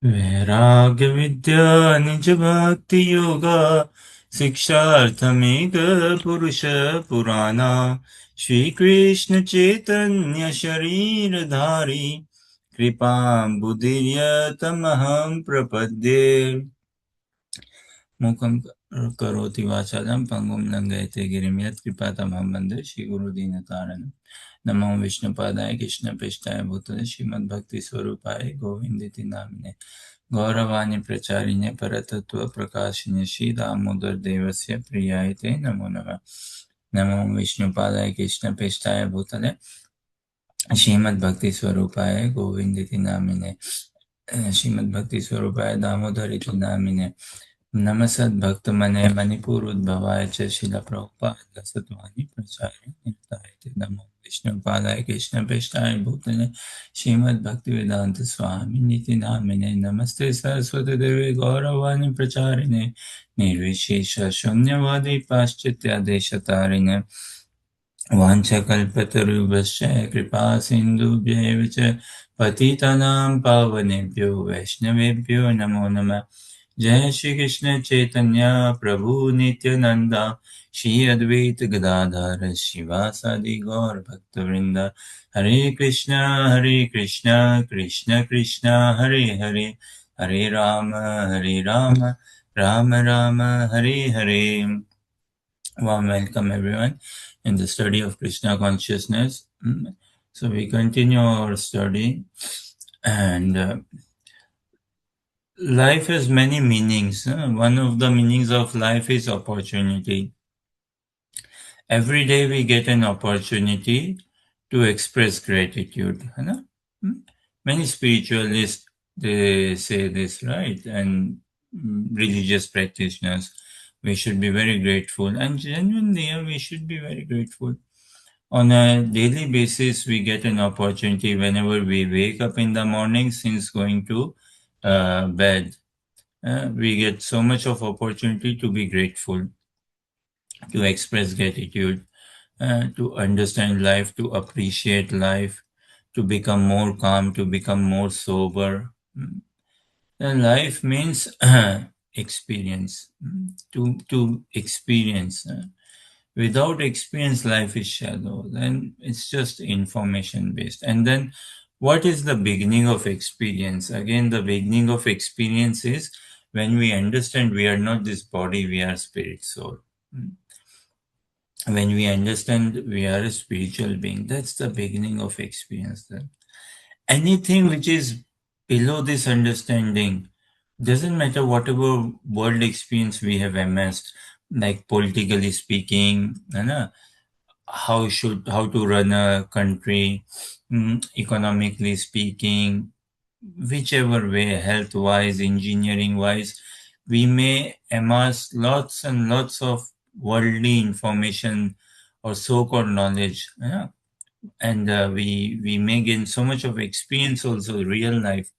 वैराग्य विद्या निज भक्ति योगा शिक्षार्थमेक पुरुष पुराना श्री कृष्ण चैतन्य शरीरधारी कृपा बुद्धिर्यतमहं प्रपद्ये मूकं करोति वाचालं पंगुं लंघयते गिरिं यत्कृपातमहं वन्दे श्रीगुरुदीनतारिणं नमो विष्णुपादाय कृष्णप्रेष्ठाय भूतले श्रीमद्भक्तिस्वरूपाय गोविन्दिति नामिने गौरवाणी प्रचारिणे परतत्त्वप्रकाशिने श्रीदामोदरदेवस्य प्रियाय ते नमो नमः नमो विष्णुपादाय कृष्णप्रेष्ठाय भूतले श्रीमद्भक्तिस्वरूपाय गोविन्दिति नामिने श्रीमद्भक्तिस्वरूपाय दामोदरिति नामिने नमस्सद्भक्तमने मणिपुरोद्भवाय च शिलप्रभुपादसत्त्वानि प्रचारिणे नमो विष्णुपादाय कृष्णप्रेष्ठाय भूतले श्रीमद्भक्तिवेदान्तस्वामिनिति नामिने नमस्ते सरस्वतीदेवे गौरवाणी प्रचारिणे निर्विशेष शून्यवादी पाश्चात्यादेशतारिणे वाञ्छकल्पतरुभ्यश्च कृपा सिन्धुभ्यैव च पतितानां पावनेभ्यो वैष्णवेभ्यो नमो नमः जय श्री कृष्ण चैतन्य प्रभु नित्यानंदा श्री अद्वैत गदाधर शिवासादि गौर भक्तवृंद हरे Krishna Krishna Krishna Hare Hare Hare Ram Ram Ram Hare Hare. Warm welcome everyone in the study of Krishna consciousness. So we continue our study, and life has many meanings. One of the meanings of life is opportunity. Every day we get an opportunity to express gratitude. Many spiritualists, they say this, right? And religious practitioners, we should be very grateful. And genuinely, we should be very grateful. On a daily basis, we get an opportunity whenever we wake up in the morning since going to bed. We get so much of opportunity to be grateful, to express gratitude, to understand life, to appreciate life, to become more calm, to become more sober. And life means experience, to experience. Without experience, life is shallow. Then it's just information based. And then what is the beginning of experience? Again, the beginning of experience is when we understand we are not this body, we are spirit, soul. When we understand we are a spiritual being, that's the beginning of experience. Then anything which is below this understanding, doesn't matter whatever world experience we have amassed, like politically speaking, how to run a country, economically speaking, whichever way, health wise, engineering wise, we may amass lots and lots of worldly information or so-called knowledge, and we may gain so much of experience also, real life,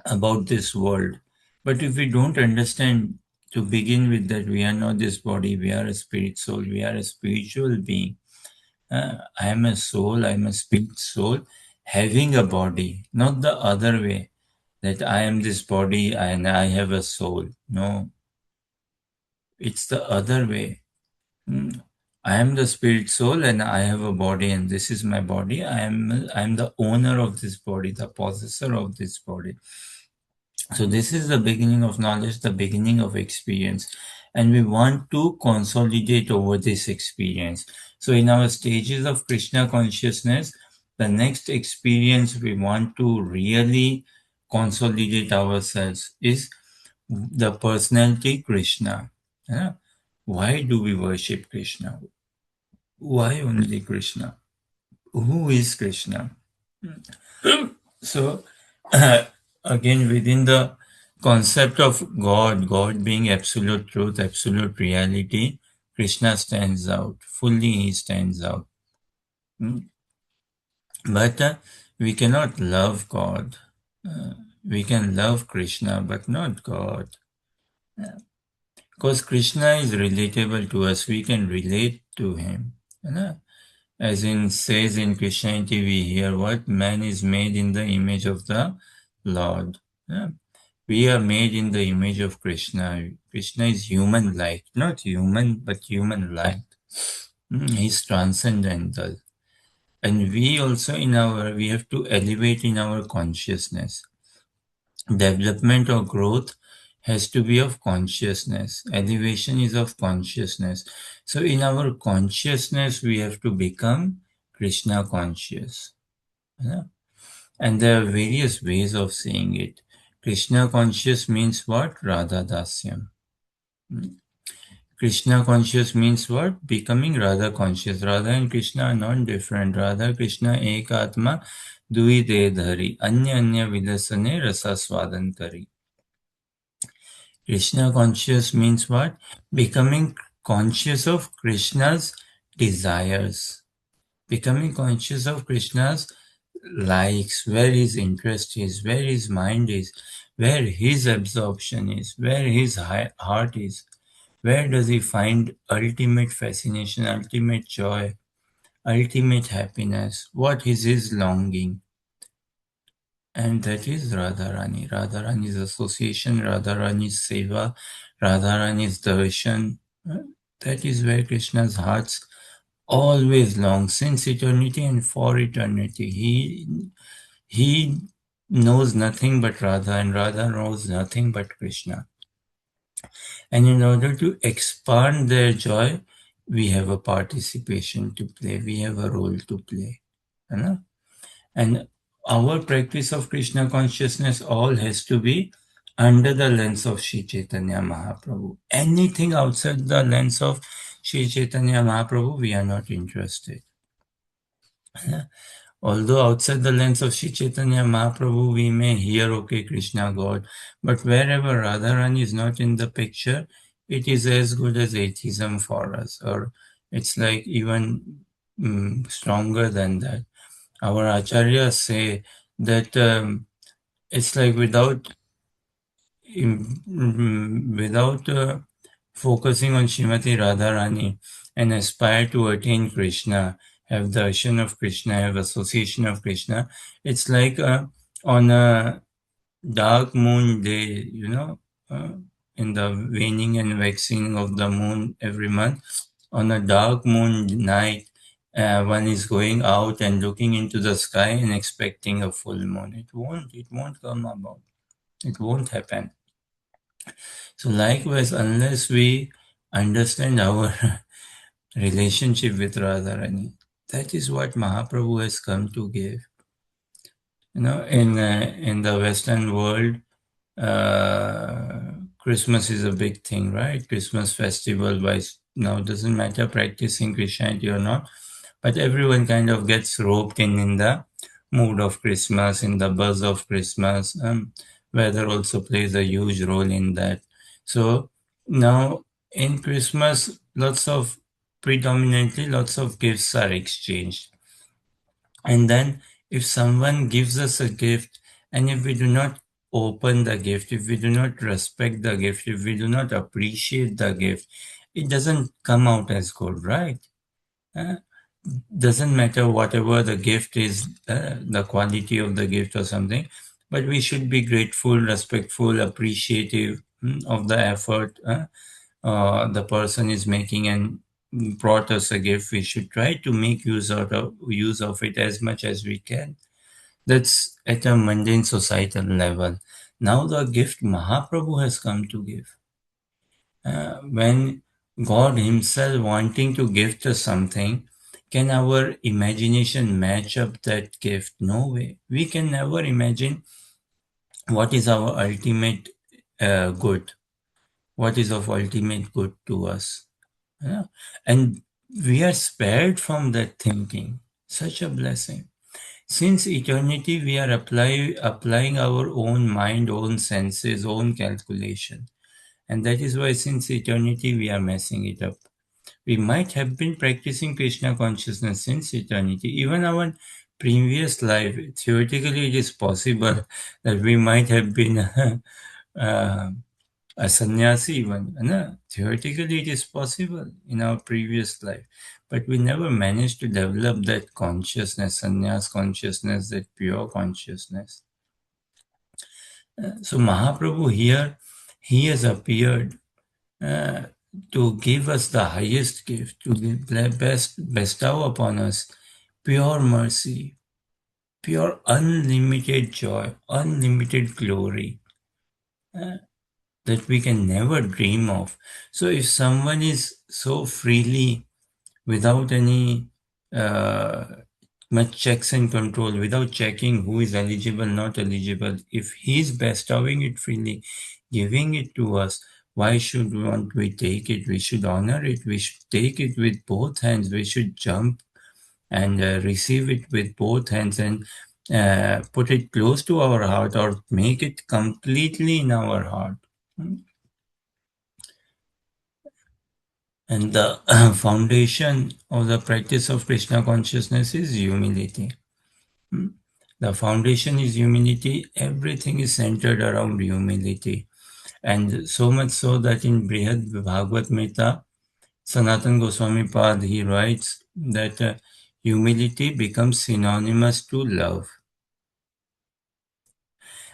about this world. But if we don't understand to begin with that we are not this body, we are a spirit soul, we are a spiritual being. I am a soul, I am a spirit soul having a body, not the other way, that I am this body and I have a soul. No, it's the other way. I am the spirit soul and I have a body and this is my body. I am the owner of this body, the possessor of this body. So this is the beginning of knowledge, the beginning of experience. And we want to consolidate over this experience. So in our stages of Krishna consciousness, the next experience we want to really consolidate ourselves is the personality Krishna. Why do we worship Krishna? Why only Krishna? Who is Krishna? So again, within the concept of God, God being absolute truth, absolute reality, Krishna stands out. Fully he stands out. But we cannot love God. We can love Krishna, but not God. Because Krishna is relatable to us. We can relate to him. As in says in Christianity, we hear what? Man is made in the image of the Lord. Yeah. We are made in the image of Krishna. Krishna is human like, not human, but human like. He's transcendental. And we also we have to elevate in our consciousness. Development or growth has to be of consciousness. Elevation is of consciousness. So in our consciousness, we have to become Krishna conscious. Yeah? And there are various ways of saying it. Krishna conscious means what? Radha Dasyam. Krishna conscious means what? Becoming Radha conscious. Radha and Krishna are not different. Radha Krishna ek atma dui de dhari. Anya anya vilasane rasa swadantari. Krishna conscious means what? Becoming conscious of Krishna's desires. Becoming conscious of Krishna's likes, where his interest is, where his mind is, where his absorption is, where his heart is. Where does he find ultimate fascination, ultimate joy, ultimate happiness? What is his longing? And that is Radharani. Radharani's association, Radharani's seva, Radharani's darshan. That is where Krishna's hearts always long, since eternity and for eternity. He knows nothing but Radha, and Radha knows nothing but Krishna. And in order to expand their joy, we have a participation to play, we have a role to play. You know? And our practice of Krishna consciousness all has to be under the lens of Sri Chaitanya Mahaprabhu. Anything outside the lens of Sri Chaitanya Mahaprabhu, we are not interested. Although outside the lens of Sri Chaitanya Mahaprabhu, we may hear, okay, Krishna God, but wherever Radharani is not in the picture, it is as good as atheism for us, or it's like even stronger than that. Our acharyas say that it's like without focusing on Srimati Radharani and aspire to attain Krishna, have darshan of Krishna, have association of Krishna, it's like on a dark moon day, in the waning and waxing of the moon every month, on a dark moon night, one is going out and looking into the sky and expecting a full moon. It won't come about. It won't happen. So likewise, unless we understand our relationship with Radharani, that is what Mahaprabhu has come to give. In the Western world, Christmas is a big thing, right? Christmas festival, now doesn't matter practicing Christianity or not, but everyone kind of gets roped in the mood of Christmas, in the buzz of Christmas. Weather also plays a huge role in that. So now in Christmas, predominantly lots of gifts are exchanged. And then if someone gives us a gift, and if we do not open the gift, if we do not respect the gift, if we do not appreciate the gift, it doesn't come out as good, right? Doesn't matter whatever the gift is, the quality of the gift or something, but we should be grateful, respectful, appreciative of the effort the person is making and brought us a gift. We should try to make use of it as much as we can. That's at a mundane societal level. Now the gift Mahaprabhu has come to give. When God himself wanting to gift us something, can our imagination match up that gift? No way. We can never imagine what is our ultimate good, what is of ultimate good to us. Yeah? And we are spared from that thinking. Such a blessing. Since eternity, we are applying our own mind, own senses, own calculation. And that is why since eternity, we are messing it up. We might have been practicing Krishna consciousness since eternity. Even our previous life, theoretically, it is possible that we might have been a sannyasi even. No? Theoretically, it is possible in our previous life. But we never managed to develop that consciousness, sannyas consciousness, that pure consciousness. So Mahaprabhu here, he has appeared uh, to give us the highest gift, to give bestow upon us pure mercy, pure unlimited joy, unlimited glory uh, that we can never dream of. So if someone is so freely, without any uh, much checks and control, without checking who is eligible, not eligible, if he's bestowing it freely, giving it to us, why should not we take it? We should honor it. We should take it with both hands. We should jump and receive it with both hands and put it close to our heart or make it completely in our heart. And the foundation of the practice of Krishna consciousness is humility. Hmm. The foundation is humility. Everything is centered around humility. And so much so that in Brihad Bhagavad Gita, Sanatan Goswami Pad, he writes that humility becomes synonymous to love.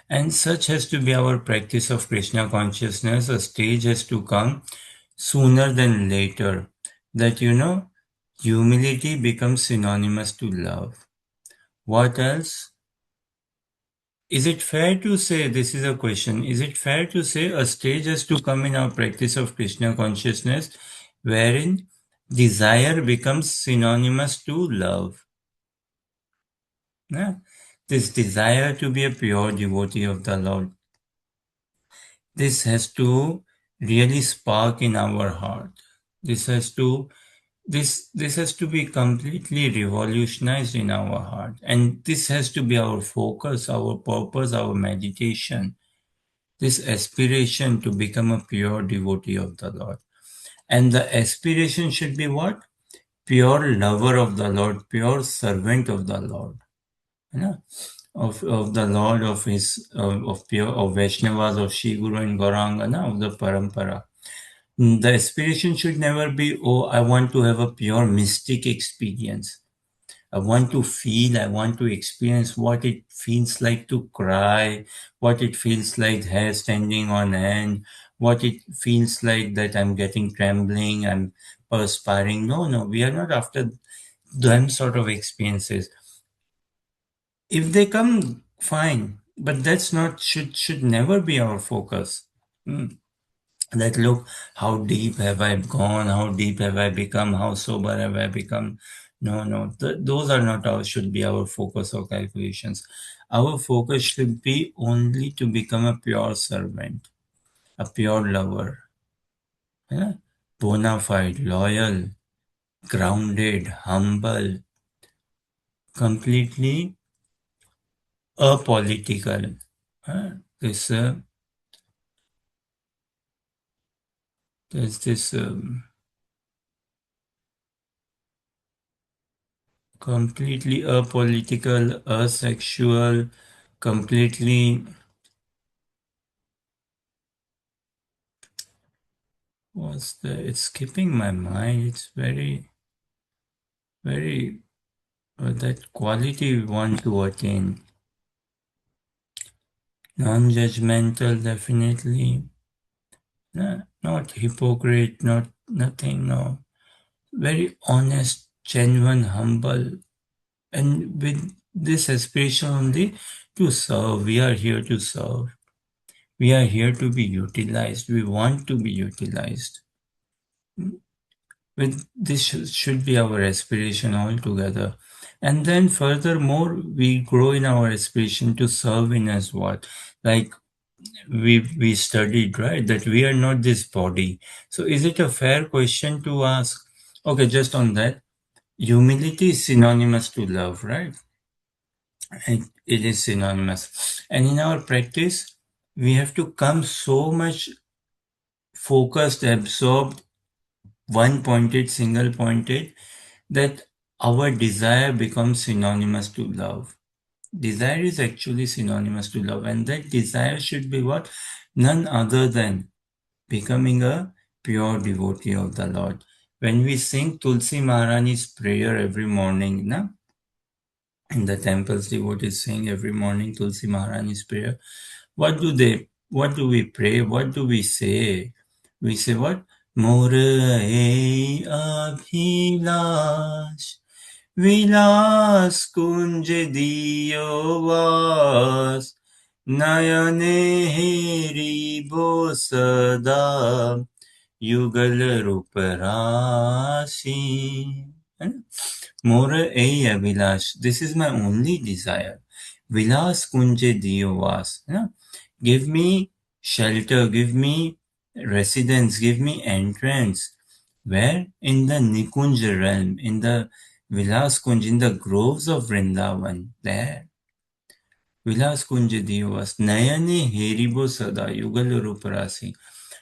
And such has to be our practice of Krishna consciousness. A stage has to come sooner than later that, humility becomes synonymous to love. What else? Is it fair to say, this is a question, is it fair to say a stage has to come in our practice of Krishna consciousness wherein desire becomes synonymous to love? Yeah? This desire to be a pure devotee of the Lord, this has to really spark in our heart. This has to this has to be completely revolutionized in our heart, and this has to be our focus, our purpose, our meditation, this aspiration to become a pure devotee of the Lord. And the aspiration should be what? Pure lover of the Lord, pure servant of the Lord, you know, of the Lord, of his of pure of Vaishnavas, of Shri Guru and Gauranga, of the Parampara. The aspiration should never be, oh, I want to have a pure mystic experience. I want to feel, I want to experience what it feels like to cry, what it feels like hair standing on end, what it feels like that I'm getting trembling, I'm perspiring. No, no, we are not after them sort of experiences. If they come, fine, but that's not, should never be our focus. Hmm. That look, how deep have I gone, how deep have I become, how sober have I become. No, no, those are not our, should be our focus or calculations. Our focus should be only to become a pure servant, a pure lover, yeah? Bona fide, loyal, grounded, humble, completely apolitical. This there's this completely apolitical, asexual, completely, what's the, it's skipping my mind. It's very, very, that quality we want to attain. Non-judgmental, definitely. Not hypocrite, not nothing, no. Very honest, genuine, humble, and with this aspiration only to serve. We are here to serve. We are here to be utilized. We want to be utilized. With this should be our aspiration altogether. And then furthermore, we grow in our aspiration to serve in as what? Like we studied, right? That we are not this body. So is it a fair question to ask? Okay, just on that, humility is synonymous to love, right? It is synonymous. And in our practice, we have to come so much focused, absorbed, one pointed, single pointed, that our desire becomes synonymous to love. Desire is actually synonymous to love, and that desire should be what? None other than becoming a pure devotee of the Lord. When we sing Tulsi Maharani's prayer every morning, in the temples, devotees sing every morning Tulsi Maharani's prayer. what do we pray? What do we say? We say what? More e abhilash vilas kunj diyo vas nayane heri bo sada युगल रूप राशि है ना? मोर ए अभिलाष, this is my only desire. विलास कुंजे दियो वास, है ना? Give me shelter, give me residence, give me entrance. Where? In the Nikunj realm, in the Vilas Kunj, in the groves of Vrindavan. There. Vilas Kunj Divas, Nayane Heribo Sada, Yugal Ruparasi.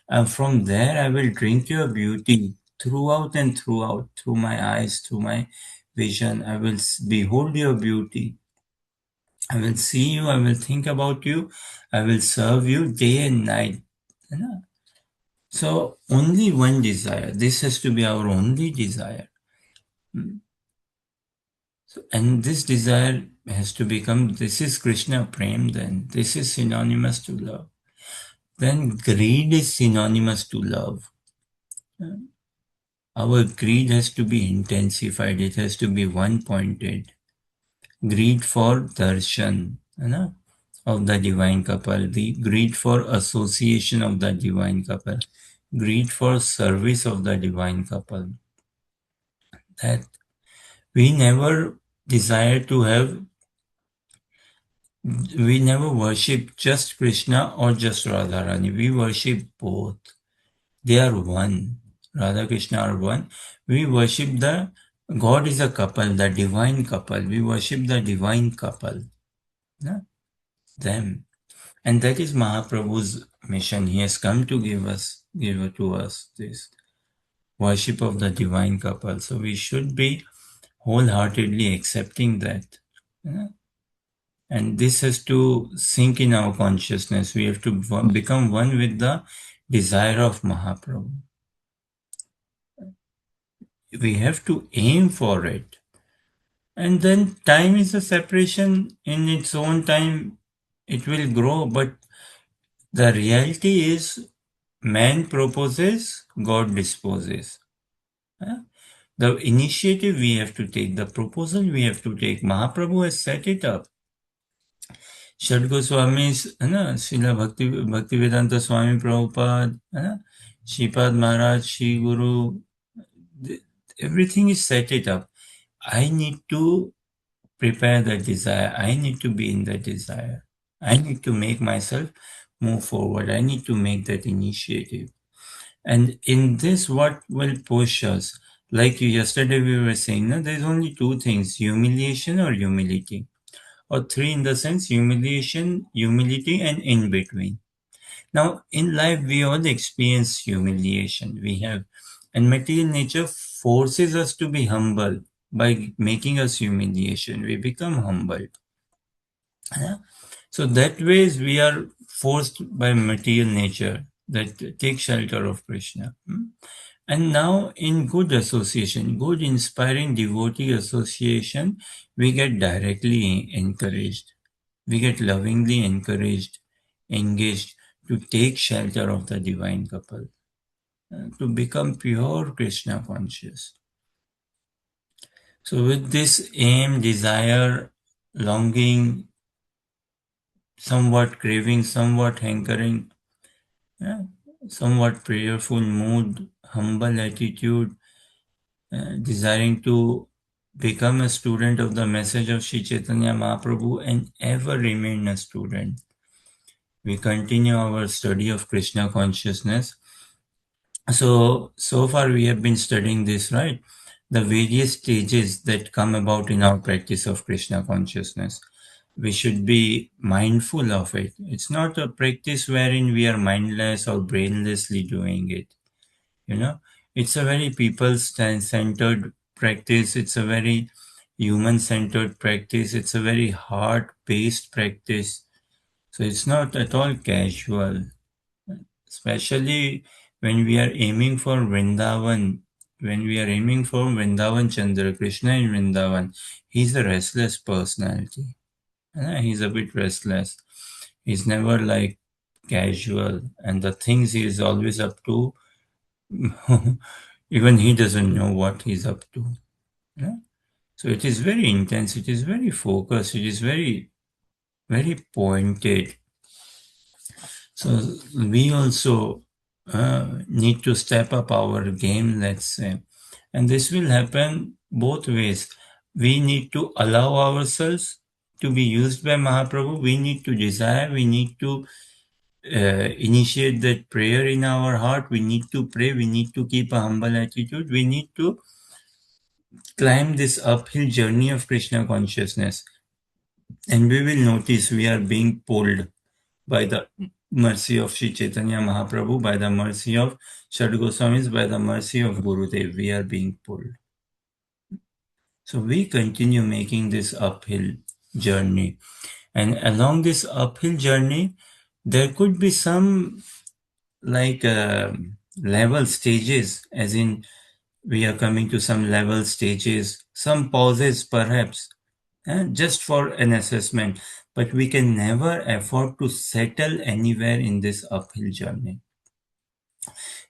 And from there I will drink your beauty throughout and throughout, through my eyes, through my vision. I will behold your beauty. I will see you, I will think about you, I will serve you day and night. So only one desire. This has to be our only desire. So, and this desire has to become, this is Krishna Prem then. This is synonymous to love. Then greed is synonymous to love. Our greed has to be intensified. It has to be one-pointed. Greed for darshan, of the divine couple. The greed for association of the divine couple. Greed for service of the divine couple. That we never desire to have, we never worship just Krishna or just Radharani. We worship both. They are one. Radha Krishna are one. We worship the God is a couple, the divine couple. We worship the divine couple. Yeah? Them. And that is Mahaprabhu's mission. He has come to give to us this worship of the divine couple. So we should be wholeheartedly accepting that. Yeah? And this has to sink in our consciousness. We have to become one with the desire of Mahaprabhu. We have to aim for it. And then time is a separation in its own time. It will grow, but the reality is man proposes, God disposes. The initiative we have to take, the proposal we have to take. Mahaprabhu has set it up. Shad Goswamis, Srila Bhaktivedanta Swami Prabhupada, Sripad Maharaj, Shri Guru, everything is set it up. I need to prepare that desire. I need to be in that desire. I need to make myself move forward. I need to make that initiative. And in this, what will push us? Like yesterday we were saying, there's only two things, humiliation or humility. Or three in the sense, humiliation, humility, and in between. Now, in life, we all experience humiliation. We have, and material nature forces us to be humble by making us humiliation. We become humble. So that ways we are forced by material nature that take shelter of Krishna. And now in good association, good inspiring devotee association, we get directly encouraged. We get lovingly encouraged, engaged to take shelter of the divine couple, to become pure Krishna conscious. So with this aim, desire, longing, somewhat craving, somewhat hankering, somewhat prayerful mood, humble attitude, desiring to become a student of the message of Sri Chaitanya Mahaprabhu and ever remain a student. We continue our study of Krishna consciousness. So far we have been studying this, right? The various stages that come about in our practice of Krishna consciousness. We should be mindful of it. It's not a practice wherein we are mindless or brainlessly doing it. It's a very people-centered practice. It's a very human-centered practice. It's a very heart-based practice. So it's not at all casual, especially when we are aiming for Vrindavan. When we are aiming for Vrindavan Chandra, Krishna in Vrindavan, he's a restless personality. He's a bit restless. He's never like casual, and the things he is always up to, even he doesn't know what he's up to. Yeah? So it is very intense, it is very focused, it is very, very pointed. So we also need to step up our game, let's say. And this will happen both ways. We need to allow ourselves to be used by Mahaprabhu. We need to desire, we need to initiate that prayer in our heart. We need to pray, we need to keep a humble attitude. We need to climb this uphill journey of Krishna consciousness. And we will notice we are being pulled by the mercy of Sri Chaitanya Mahaprabhu, by the mercy of Shad Goswamis, by the mercy of Gurudev, we are being pulled. So we continue making this uphill journey. And along this uphill journey, there could be some like level stages, as in we are coming to some level stages, some pauses perhaps, just for an assessment. But we can never afford to settle anywhere in this uphill journey.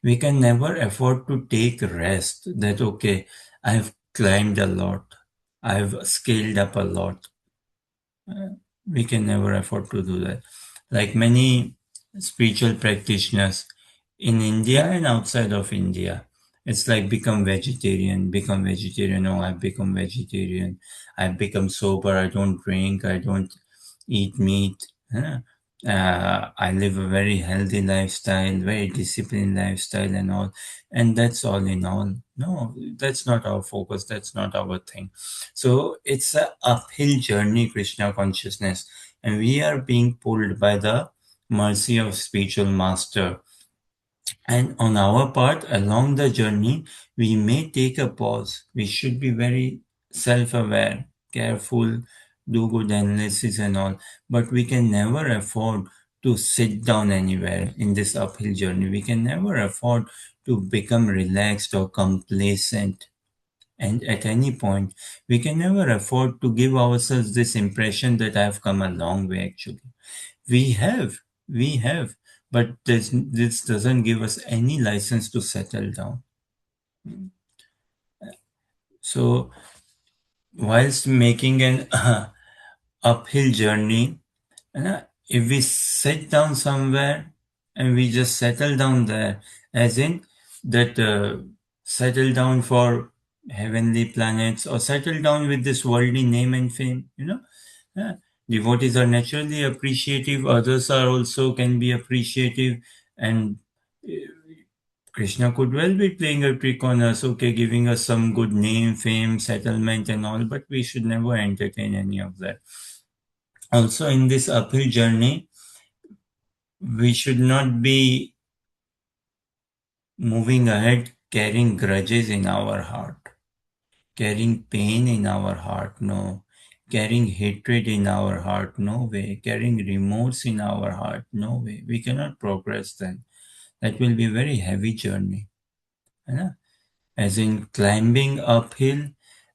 We can never afford to take rest that, okay, I've climbed a lot, I've scaled up a lot. We can never afford to do that. Like many spiritual practitioners in India and outside of India, it's like become vegetarian, become vegetarian. Oh, I've become vegetarian. I've become sober. I don't drink. I don't eat meat. I live a very healthy lifestyle, very disciplined lifestyle, and all. And that's all in all. No, that's not our focus. That's not our thing. So it's a uphill journey, Krishna consciousness, and we are being pulled by the mercy of spiritual master. And on our part, along the journey, we may take a pause. We should be very self-aware, careful, do good analysis and all. But we can never afford to sit down anywhere in this uphill journey. We can never afford to become relaxed or complacent. And at any point, we can never afford to give ourselves this impression that I've come a long way actually. We have, we have, but this doesn't give us any license to settle down. So, whilst making an uphill journey, if we sit down somewhere and we just settle down there, as in that settle down for heavenly planets or settle down with this worldly name and fame, Yeah. Devotees are naturally appreciative, others are also can be appreciative, and uh, Krishna could well be playing a trick on us, okay, giving us some good name, fame, settlement, and all, but we should never entertain any of that. Also, in this uphill journey, we should not be moving ahead carrying grudges in our heart, carrying pain in our heart, no. Carrying hatred in our heart, no way. Carrying remorse in our heart, no way. We cannot progress then. That will be a very heavy journey. है As in climbing uphill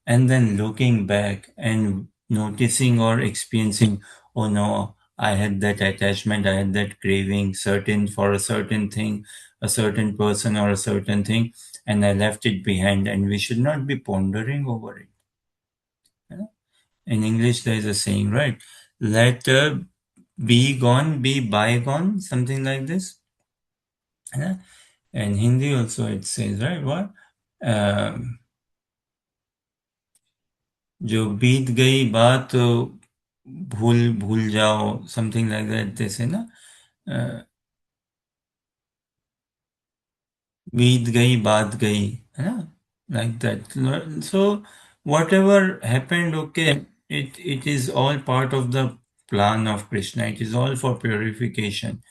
and then looking back and noticing or experiencing, oh no, I had that attachment, I had that craving certain for a certain thing, a certain person or a certain thing, and I left it behind, and we should not be pondering over it. In English, there is a saying, right? Let be gone, be bygone, something like this. And Hindi also it says, right? What? जो बीत गई बात भूल भूल जाओ, something like that they say, ना? बीत गई बात गई, है ना? Like that. So whatever happened, okay, it is all part of the plan of Krishna. It is all for purification,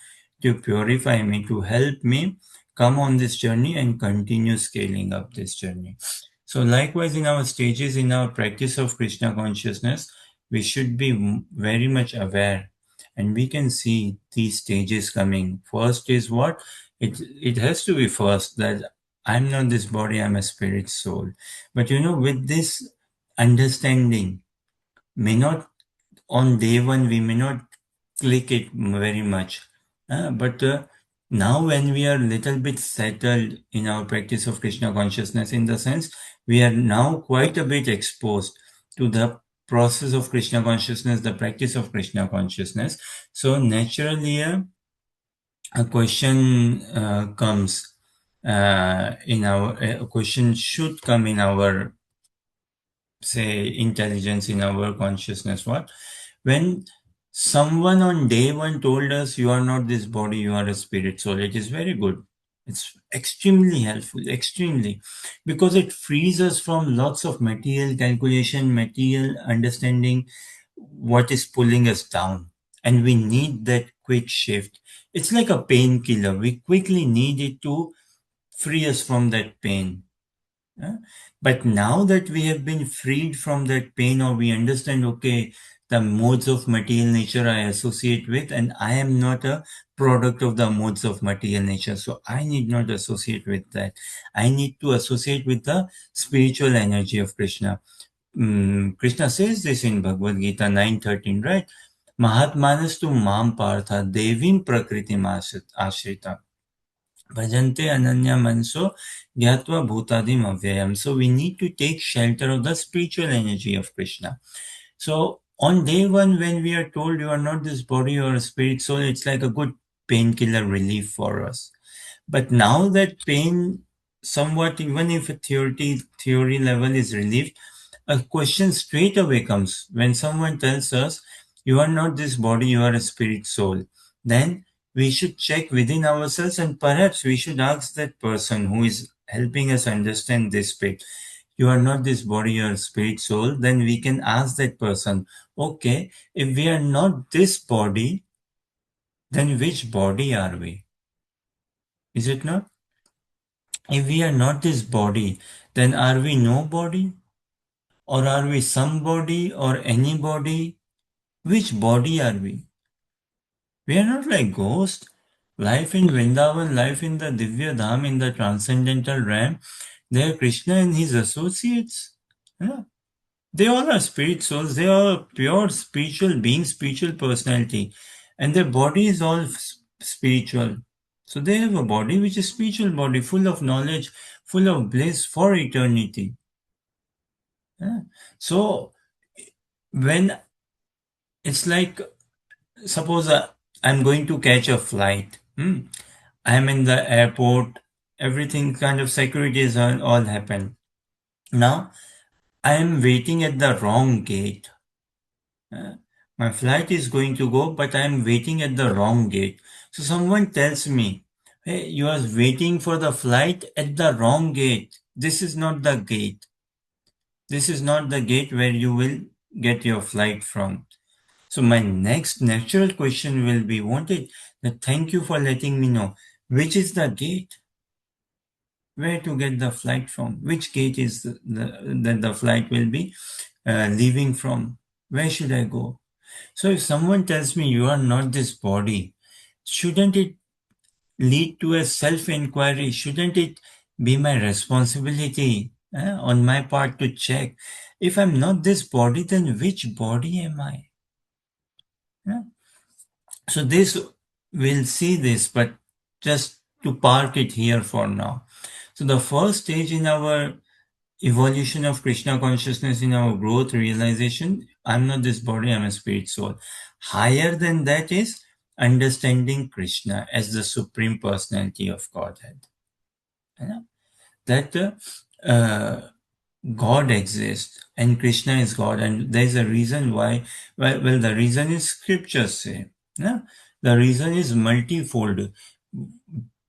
to purify me, to help me come on this journey and continue scaling up this journey. So likewise, in our stages, in our practice of Krishna consciousness, we should be very much aware, and we can see these stages coming. First is what? It has to be first that I'm not this body, I'm a spirit soul. But with this understanding, may not on day one, we may not click it very much. But now when we are little bit settled in our practice of Krishna consciousness, in the sense we are now quite a bit exposed to the process of Krishna consciousness, the practice of Krishna consciousness. So naturally, a question comes in our a question should come in our, say, intelligence, in our consciousness. What? When someone on day one told us, you are not this body, you are a spirit soul, it is very good. It's extremely helpful, extremely, because it frees us from lots of material calculation, material understanding, what is pulling us down. And we need that quick shift. It's like a painkiller. We quickly need it to free us from that pain. Yeah? But now that we have been freed from that pain, or we understand, okay, the modes of material nature I associate with, and I am not a product of the modes of material nature. So I need not associate with that. I need to associate with the spiritual energy of Krishna. Krishna says this in Bhagavad Gita 9:13, right? Mahatmanas tu mam partha devim prakritim ashrita. Bhajante ananya manso gyatva bhutadim avyayam. So we need to take shelter of the spiritual energy of Krishna. So on day one, when we are told you are not this body or a spirit soul, it's like a good painkiller relief for us. But now that pain, somewhat, even if a theory level is relieved, a question straight away comes when someone tells us, you are not this body, you are a spirit soul. Then we should check within ourselves, and perhaps we should ask that person who is helping us understand this bit. You are not this body, you are a spirit soul. Then we can ask that person, okay, if we are not this body, then which body are we? Is it not? If we are not this body, then are we nobody? Or are we somebody or anybody? Which body are we? We are not like ghosts. Life in Vrindavan, life in the Divya Dham, in the transcendental realm, they are Krishna and his associates. Yeah. They all are spirit souls. They are pure spiritual beings, spiritual personality. And their body is all spiritual. So they have a body which is spiritual body, full of knowledge, full of bliss for eternity. Yeah. So when it's like, suppose I'm going to catch a flight. I'm in the airport. Everything kind of securities all happen. Now I am waiting at the wrong gate. My flight is going to go, but I am waiting at the wrong gate. So someone tells me, hey, you are waiting for the flight at the wrong gate. This is not the gate. This is not the gate where you will get your flight from. So my next natural question will be wanted that thank you for letting me know which is the gate, where to get the flight from, which gate is that the flight will be leaving from, where should I go? So if someone tells me you are not this body, shouldn't it lead to a self-inquiry? Shouldn't it be my responsibility on my part to check if I'm not this body, then which body am I? Yeah? So this, we'll see this, but just to park it here for now. So the first stage in our evolution of Krishna consciousness, in our growth realization, I'm not this body, I'm a spirit soul. Higher than that is understanding Krishna as the supreme personality of Godhead. Yeah? That God exists and Krishna is God, and there's a reason why. Well, the reason is scriptures say. Yeah? The reason is multifold.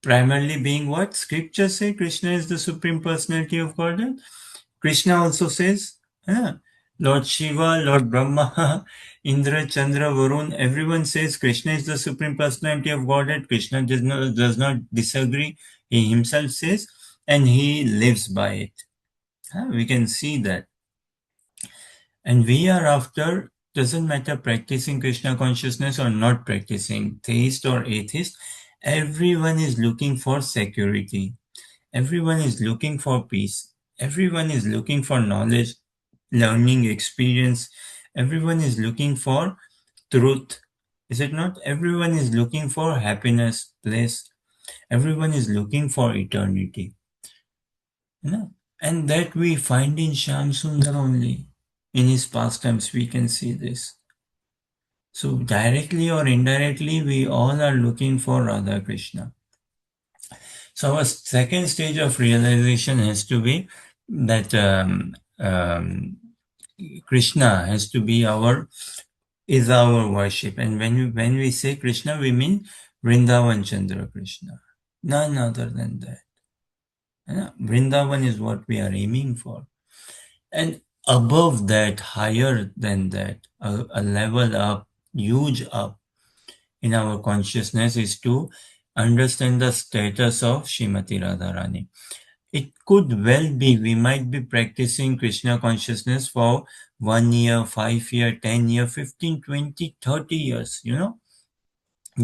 Primarily being what? Scriptures say Krishna is the supreme personality of Godhead. Krishna also says, yeah, Lord Shiva, Lord Brahma, Indra, Chandra, Varun, everyone says Krishna is the supreme personality of Godhead. Krishna does not disagree. He himself says, and he lives by it. We can see that. And we are after, doesn't matter practicing Krishna consciousness or not practicing, theist or atheist, everyone is looking for security. Everyone is looking for peace. Everyone is looking for knowledge, learning, experience. Everyone is looking for truth, Is it not? Everyone is looking for happiness, bliss. Everyone is looking for eternity. You know? And that we find in Shyam Sundar only. In his pastimes, we can see this. So directly or indirectly, we all are looking for Radha Krishna. So our second stage of realization has to be that Krishna has to be our worship. And when we say Krishna, we mean Vrindavan Chandra Krishna. None other than that. Vrindavan is what we are aiming for. And above that, higher than that, a level up, huge up in our consciousness is to understand the status of Srimati Radharani. It could well be we might be practicing Krishna consciousness for 1 year, 5 year, 10 year, 15, 20, 30 years,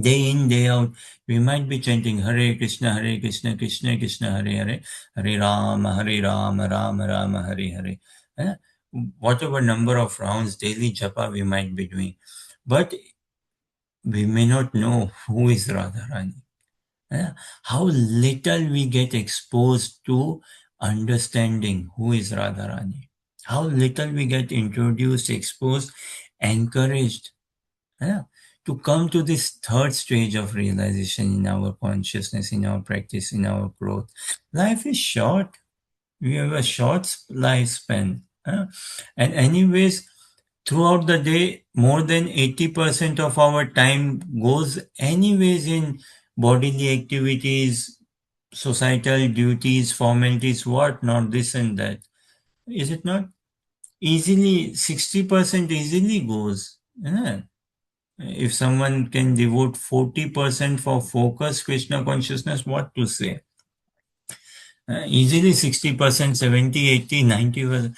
day in, day out. We might be chanting Hare Krishna, Krishna Krishna, Hare Hare, Hare Rama, Rama Rama, Hare Hare. Eh? Whatever number of rounds daily japa we might be doing. But we may not know who is Radharani. How little we get exposed to understanding who is Radharani. How little we get introduced, exposed, encouraged to come to this third stage of realization in our consciousness, in our practice, in our growth. Life is short. We have a short lifespan. And anyways, throughout the day, more than 80% of our time goes anyways in bodily activities, societal duties, formalities, what not, this and that. Is it not? Easily, 60% easily goes. If someone can devote 40% for focus, Krishna consciousness, what to say? Easily 60%, 70, 80, 90%.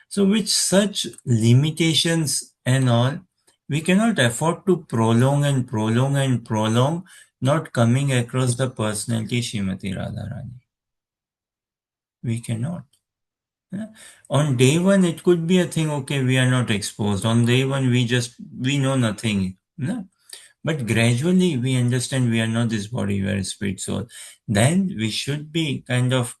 So with such limitations and all, we cannot afford to prolong and prolong and prolong, not coming across the personality Srimati Radharani. We cannot. On day one, it could be a thing, okay, we are not exposed. On day one, we know nothing. But gradually we understand we are not this body, we are spirit soul. Then we should be kind of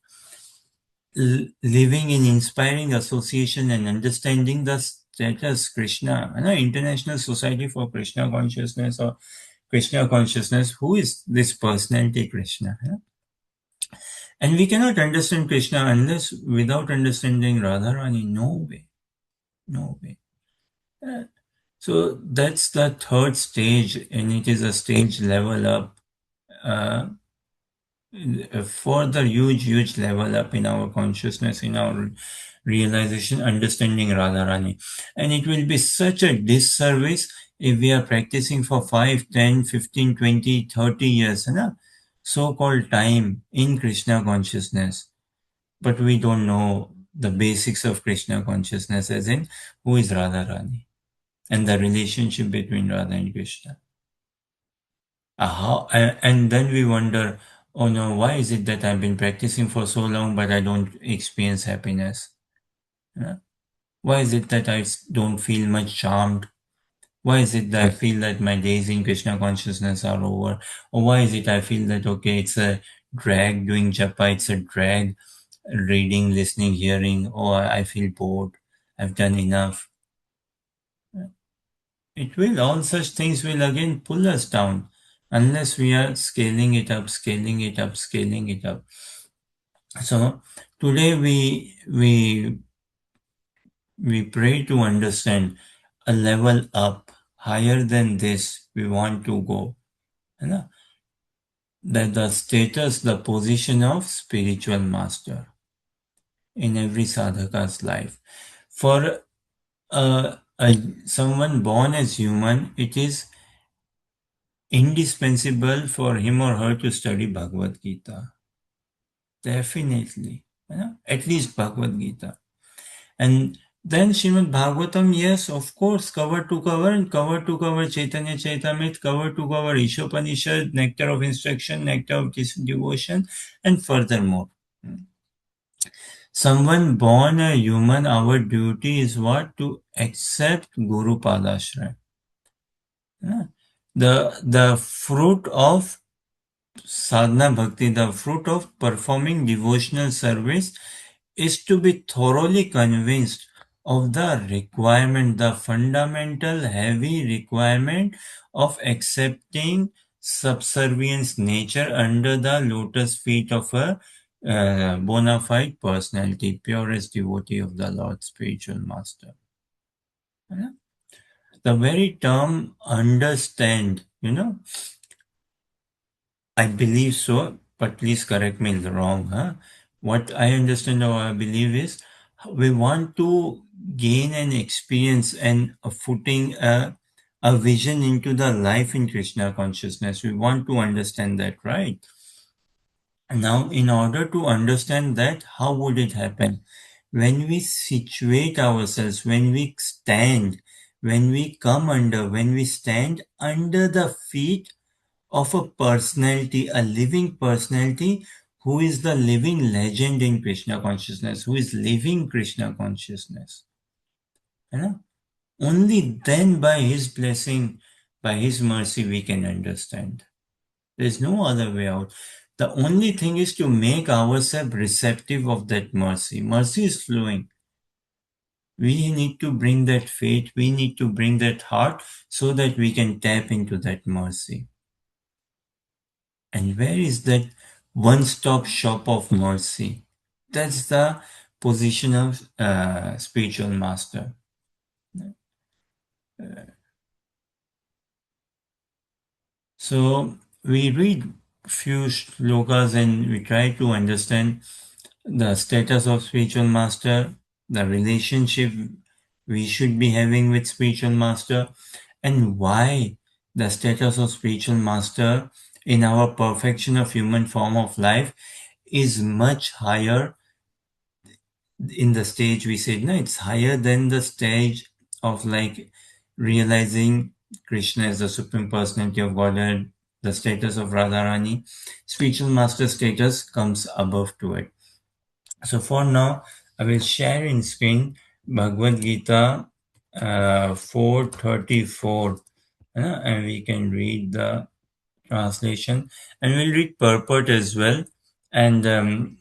living in inspiring association and understanding the status Krishna, International Society for Krishna Consciousness or Krishna Consciousness. Who is this personality Krishna? And we cannot understand Krishna unless without understanding Radharani. No way. No way. So that's the third stage, and it is a stage level up. Further huge level up in our consciousness, in our realization, understanding Radharani. And it will be such a disservice if we are practicing for 5, 10, 15, 20, 30 years, so-called time in Krishna consciousness. But we don't know the basics of Krishna consciousness, as in who is Radharani and the relationship between Radha and Krishna. And then we wonder, oh no, why is it that I've been practicing for so long but I don't experience happiness? Why is it that I don't feel much charmed? Why is it that I feel that my days in Krishna consciousness are over? Or why is it I feel that, okay, it's a drag doing japa, it's a drag reading, listening, hearing, or I feel bored, I've done enough. All such things will again pull us down unless we are scaling it up, scaling it up, scaling it up. So today we pray to understand a level up, higher than this we want to go. That the status, the position of spiritual master in every sadhaka's life. For someone born as human, it is indispensable for him or her to study Bhagavad Gita. Definitely. At least Bhagavad Gita. And then Srimad Bhagavatam, yes, of course, cover to cover, and cover to cover Chaitanya Chaitamrit, cover to cover Ishopanishad, nectar of instruction, nectar of devotion, and furthermore. Someone born a human, our duty is what? To accept Guru Padashraya. The fruit of sadhana bhakti, the fruit of performing devotional service, is to be thoroughly convinced of the requirement, the fundamental heavy requirement of accepting subservience nature under the lotus feet of a bona fide personality, purest devotee of the Lord, spiritual master. Yeah? The very term understand, I believe so, but please correct me if wrong. Huh? What I understand or I believe is we want to gain an experience and a footing, a vision into the life in Krishna consciousness. We want to understand that, right? Now, in order to understand that, how would it happen? When we situate ourselves, when we stand, when we come under, when we stand under the feet of a personality, a living personality who is the living legend in Krishna consciousness, who is living Krishna consciousness. You know? Only then by his blessing, by his mercy, we can understand. There's no other way out. The only thing is to make ourselves receptive of that mercy. Mercy is flowing. We need to bring that faith, we need to bring that heart so that we can tap into that mercy. And where is that one-stop shop of mercy? That's the position of spiritual master. So we read few shlokas and we try to understand the status of spiritual master, the relationship we should be having with spiritual master, and why the status of spiritual master in our perfection of human form of life is much higher in the stage we said, no, it's higher than the stage of like realizing Krishna as the Supreme Personality of Godhead, the status of Radharani. Spiritual master status comes above to it. So for now, I will share in screen Bhagavad Gita 434, and we can read the translation, and we'll read purport as well. And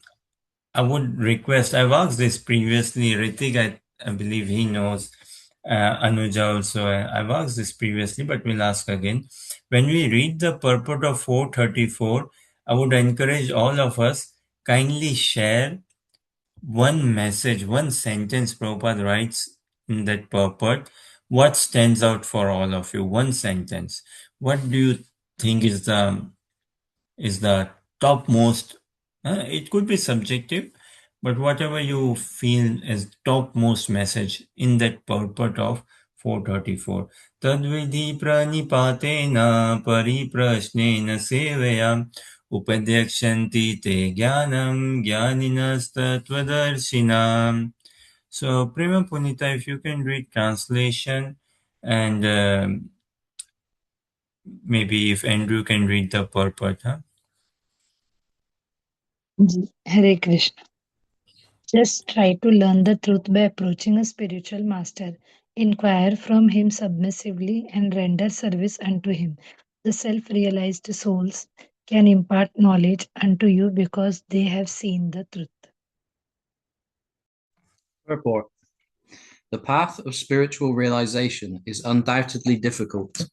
I would request, I've asked this previously, Ritik, I believe he knows, Anuja also, I've asked this previously, but we'll ask again. When we read the purport of 434, I would encourage all of us kindly share one message, one sentence Prabhupada writes in that purport. What stands out for all of you? One sentence. What do you think is the topmost? It could be subjective, but whatever you feel is topmost message in that purport of 434. Tadvidhi pranipatena pariprasnena sevaya upadyakshanti te jnanam jnaninastatvadarsinam. So, Prema Punita, if you can read translation and maybe if Andrew can read the purport, huh? Hare Krishna. Just try to learn the truth by approaching a spiritual master. Inquire from him submissively and render service unto him. The self realized souls can impart knowledge unto you because they have seen the truth. Purport. The path of spiritual realization is undoubtedly difficult.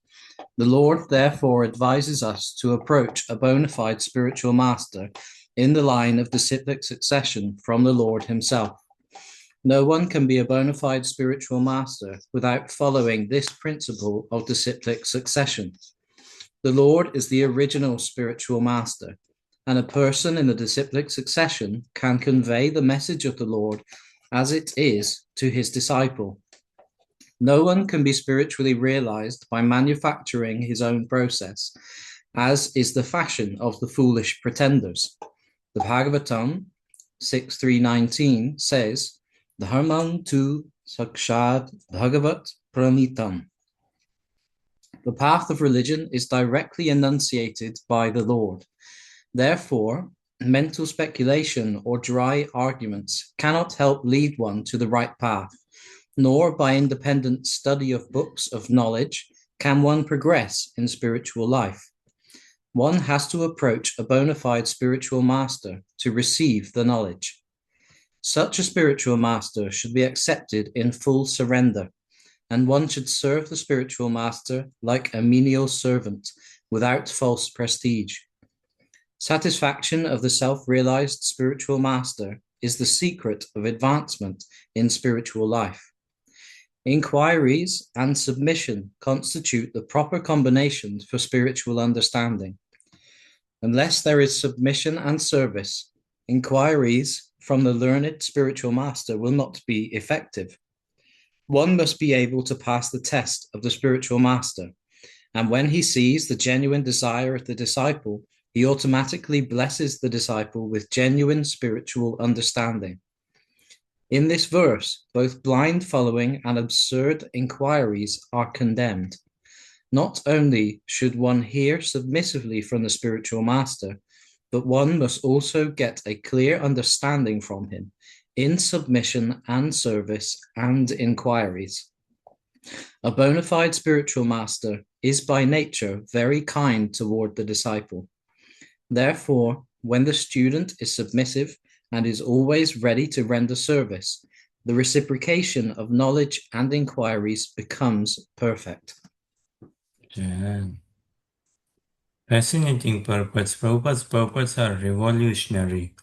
The Lord therefore advises us to approach a bona fide spiritual master in the line of disciplic succession from the Lord himself. No one can be a bona fide spiritual master without following this principle of disciplic succession. The Lord is the original spiritual master, and a person in the disciplic succession can convey the message of the Lord as it is to his disciple. No one can be spiritually realized by manufacturing his own process, as is the fashion of the foolish pretenders. The Bhagavatam 6.3.19 says, Dharmam tu sakshad bhagavat pranitam. The path of religion is directly enunciated by the Lord. Therefore, mental speculation or dry arguments cannot help lead one to the right path, nor by independent study of books of knowledge Can one progress in spiritual life? One has to approach a bona fide spiritual master to receive the knowledge. Such a spiritual master should be accepted in full surrender, and one should serve the spiritual master like a menial servant without false prestige. Satisfaction of the self-realized spiritual master is the secret of advancement in spiritual life. Inquiries and submission constitute the proper combinations for spiritual understanding. Unless there is submission and service, inquiries from the learned spiritual master will not be effective. One must be able to pass the test of the spiritual master, and when he sees the genuine desire of the disciple, he automatically blesses the disciple with genuine spiritual understanding. In this verse, both blind following and absurd inquiries are condemned. Not only should one hear submissively from the spiritual master, but one must also get a clear understanding from him in submission and service and inquiries. A bona fide spiritual master is by nature very kind toward the disciple. Therefore, when the student is submissive and is always ready to render service, the reciprocation of knowledge and inquiries becomes perfect. Yeah. Fascinating purports. Prabhupada's purports are revolutionary.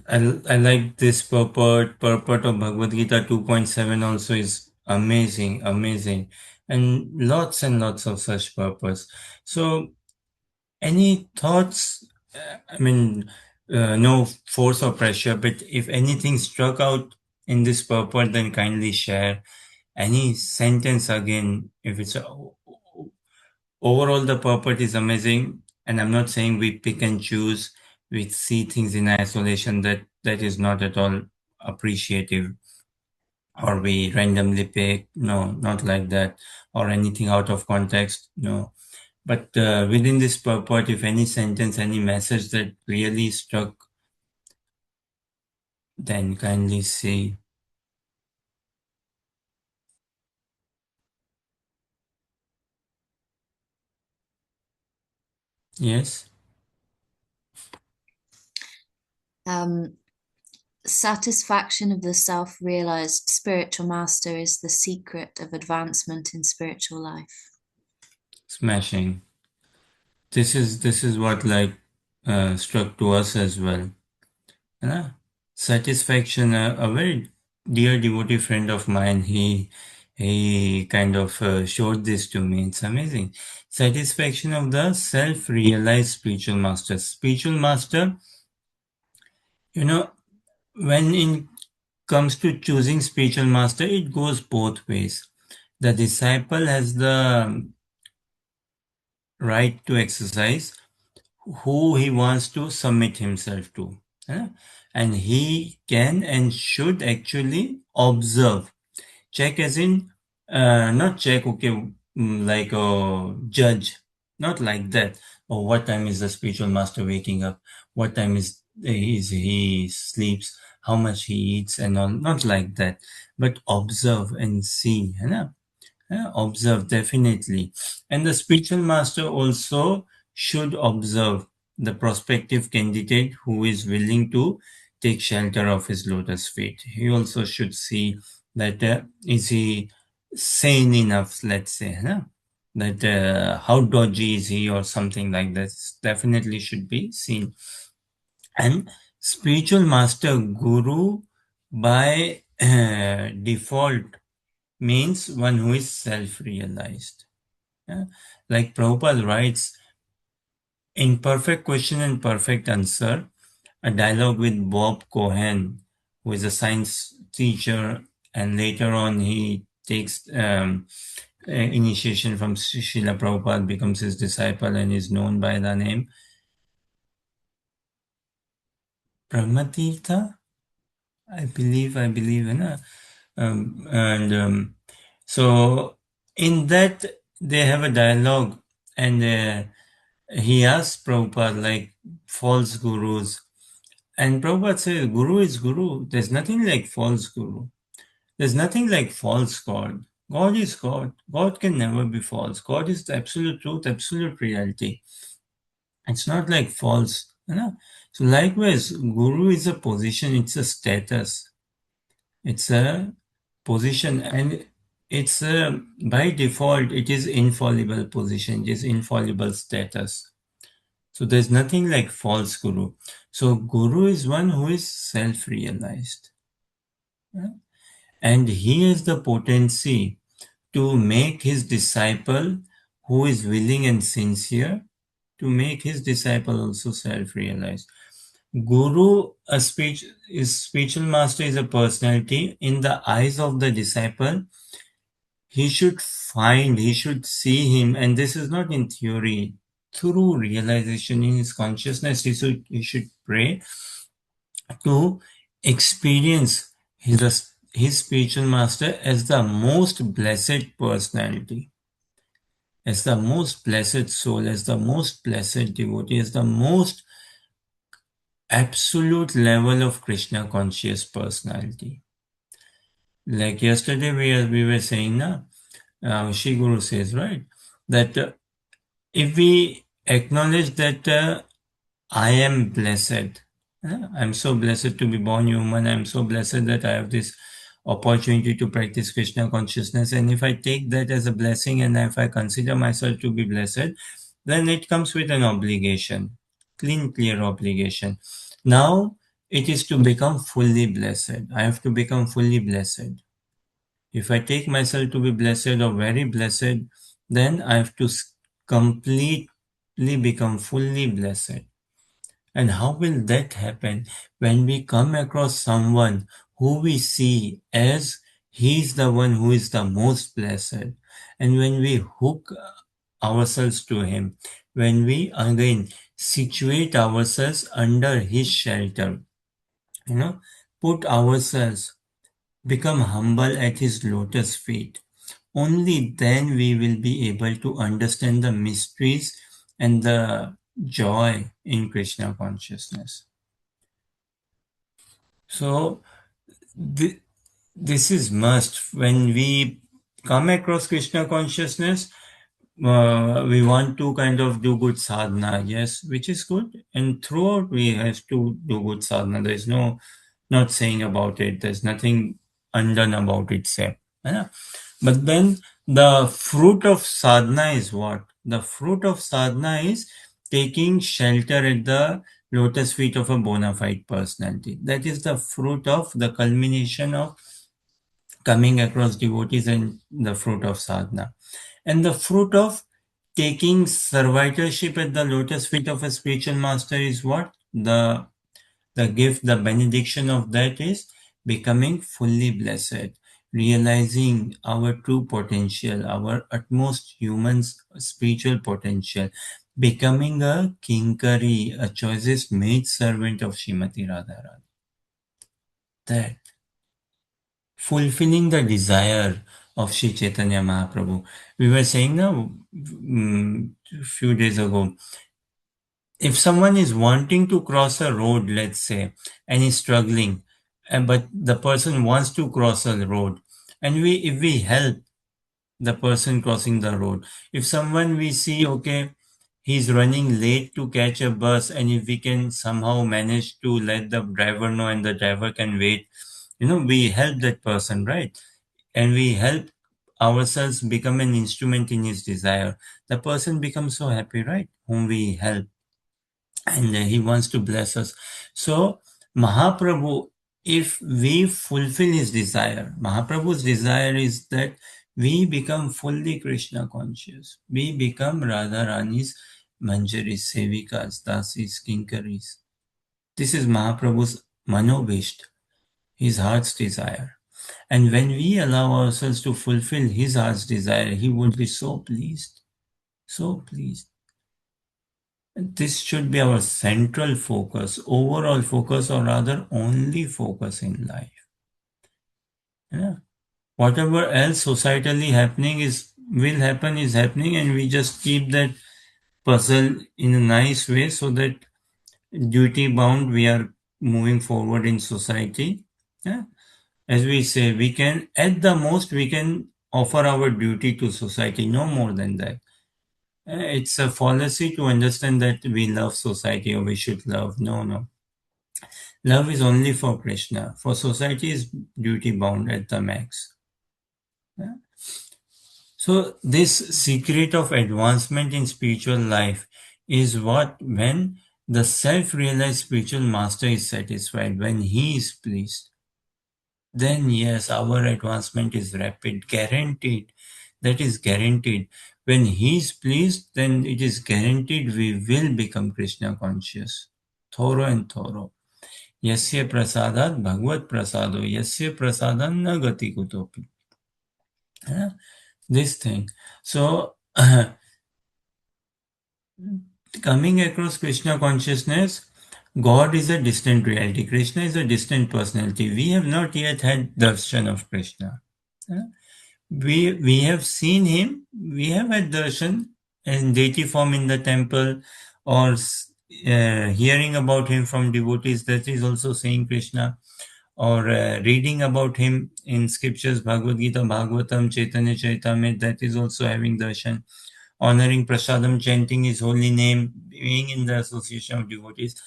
I like this purport of Bhagavad Gita 2.7 also is amazing, amazing. And lots of such purports. So, any thoughts? No force or pressure, but if anything struck out in this purport, then kindly share. Any sentence again, if it's overall the purport is amazing, and I'm not saying we pick and choose, we see things in isolation, that is not at all appreciative, or we randomly pick, no, not like that, or anything out of context, no. But within this purport, if any sentence, any message that really struck, then kindly say. Yes. Satisfaction of the self-realized spiritual master is the secret of advancement in spiritual life. Smashing. This is what struck to us as well. Satisfaction. A very dear devotee friend of mine, he kind of showed this to me. It's amazing. Satisfaction of the self-realized spiritual master. Spiritual master, when it comes to choosing spiritual master, it goes both ways. The disciple has the right to exercise who he wants to submit himself to. And he can and should actually observe. Check as in, not check, okay, like a judge, not like that. Oh, what time is the spiritual master waking up? What time is he sleeps? How much he eats and all? Not like that, but observe and see. Observe definitely. And the spiritual master also should observe the prospective candidate who is willing to take shelter of his lotus feet. He also should see that is he sane enough, let's say, that how dodgy is he or something like that. Definitely should be seen. And spiritual master guru by default means one who is self-realized. Like Prabhupada writes, in Perfect Question and Perfect Answer, a dialogue with Bob Cohen, who is a science teacher, and later on he takes initiation from Srila Prabhupada, becomes his disciple, and is known by the name Brahmatirtha, I believe, so in that they have a dialogue, and he asks Prabhupada, like, false gurus. And Prabhupada says, Guru is Guru. There's nothing like false Guru. There's nothing like false God. God is God. God can never be false. God is the absolute truth, absolute reality. It's not like false. You know? So likewise, Guru is a position, it's a status. It's a position, and it's by default it is infallible position, it is infallible status. So there's nothing like false guru. So guru is one who is self-realized, and he has the potency to make his disciple who is willing and sincere to make his disciple also self-realized. Guru, a spiritual master is a personality. In the eyes of the disciple, he should see him, and this is not in theory, through realization in his consciousness, he should pray to experience his spiritual master as the most blessed personality, as the most blessed soul, as the most blessed devotee, as the most absolute level of Krishna conscious personality. Like yesterday we were saying, Shri Guru says, right, that if we acknowledge that I am blessed, I'm so blessed to be born human, I'm so blessed that I have this opportunity to practice Krishna consciousness, and if I take that as a blessing and if I consider myself to be blessed, then it comes with an obligation, clear obligation. Now it is to become fully blessed. I have to become fully blessed. If I take myself to be blessed or very blessed, then I have to completely become fully blessed. And how will that happen? When we come across someone who we see as he's the one who is the most blessed, and when we hook ourselves to him, when we again situate ourselves under his shelter, put ourselves, become humble at his lotus feet, only then we will be able to understand the mysteries and the joy in Krishna consciousness. So this is must. When we come across Krishna consciousness, we want to kind of do good sadhana, yes, which is good. And throughout we have to do good sadhana. There is no not saying about it. There's nothing undone about it, say. But then the fruit of sadhana is what? The fruit of sadhana is taking shelter at the lotus feet of a bona fide personality. That is the fruit of the culmination of coming across devotees and the fruit of sadhana. And the fruit of taking servitorship at the lotus feet of a spiritual master is what? The gift, the benediction of that is becoming fully blessed, realizing our true potential, our utmost human spiritual potential, becoming a kinkari, a choicest maid servant of Srimati Radharani. That fulfilling the desire of Sri Chaitanya Mahaprabhu. We were saying now a few days ago, if someone is wanting to cross a road, let's say, and is struggling, but the person wants to cross a road, and if we help the person crossing the road, if someone we see, okay, he's running late to catch a bus, and if we can somehow manage to let the driver know and the driver can wait, we help that person, right? And we help ourselves become an instrument in his desire. The person becomes so happy, right, whom we help, and he wants to bless us. So Mahaprabhu, if we fulfill his desire, Mahaprabhu's desire is that we become fully Krishna conscious. We become Radharani's Manjaris, Sevikas, Dasis, Kinkaris. This is Mahaprabhu's Manobhisht, his heart's desire. And when we allow ourselves to fulfill his heart's desire, he would be so pleased. So pleased. This should be our central focus, overall focus, or rather only focus in life. Yeah. Whatever else societally happening will happen is happening, and we just keep that puzzle in a nice way so that duty bound we are moving forward in society. Yeah. As we say, we can at the most we can offer our duty to society, no more than that. It's a fallacy to understand that we love society or we should love. No, no. Love is only for Krishna. For society is duty bound at the max. Yeah. So this secret of advancement in spiritual life is what when the self-realized spiritual master is satisfied, when he is pleased, then yes, our advancement is rapid, guaranteed. That is guaranteed. When he is pleased, then it is guaranteed we will become Krishna conscious. Thorough and thorough. Yasya prasadat bhagavad prasado, yasya prasadan na gati kutopi. This thing. So, coming across Krishna consciousness, God is a distant reality. Krishna is a distant personality. We have not yet had darshan of Krishna. We have seen him. We have had darshan in deity form in the temple, or hearing about him from devotees. That is also saying Krishna, or reading about him in scriptures, Bhagavad Gita, Bhagavatam, Chaitanya Charitamrita. That is also having darshan. Honoring Prasadam, chanting his holy name, being in the association of devotees.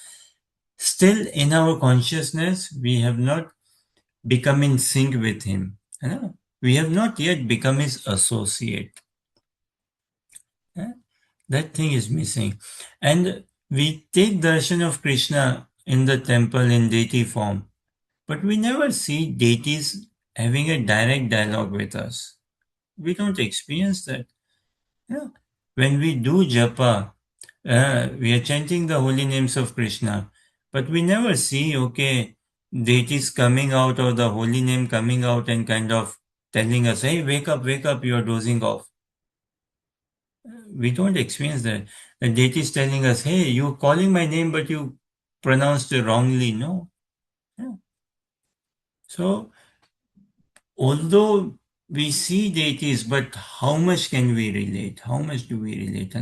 Still, in our consciousness, we have not become in sync with him. We have not yet become his associate. That thing is missing. And we take darshan of Krishna in the temple in deity form, but we never see deities having a direct dialogue with us. We don't experience that. Yeah. When we do japa, we are chanting the holy names of Krishna, but we never see, okay, deities coming out or the holy name coming out and kind of telling us, hey, wake up, you are dozing off. We don't experience that. The deity is telling us, hey, you're calling my name, but you pronounced it wrongly. No. Yeah. So, although we see deities, but how much can we relate? How much do we relate?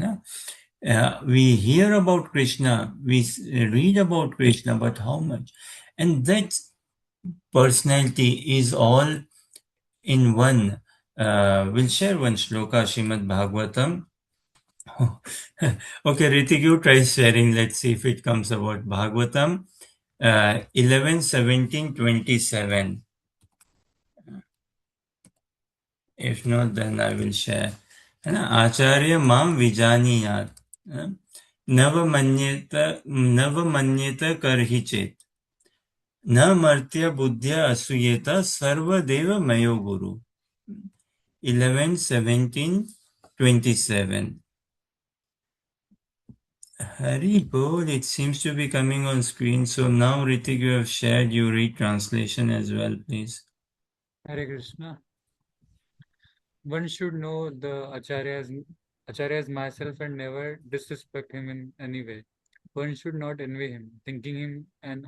We hear about Krishna, we read about Krishna, but how much? And that personality is all in one. We'll share one shloka, Srimad Bhagavatam. Okay, Ritik, you try sharing. Let's see if it comes about Bhagavatam 11, 17, 27. If not, then I will share. है ना आचार्य माम विजानीयात नवमन्येत करहि चेत न मर्त्य बुद्ध्या असूयेत सर्वदेव मयो गुरु 11, 17, 27. Hari Bol, it seems to be coming on screen. So now, Ritik, you have shared, you read translation as well, please. Hare Krishna. One should know the Acharyas myself and never disrespect him in any way. One should not envy him, thinking him an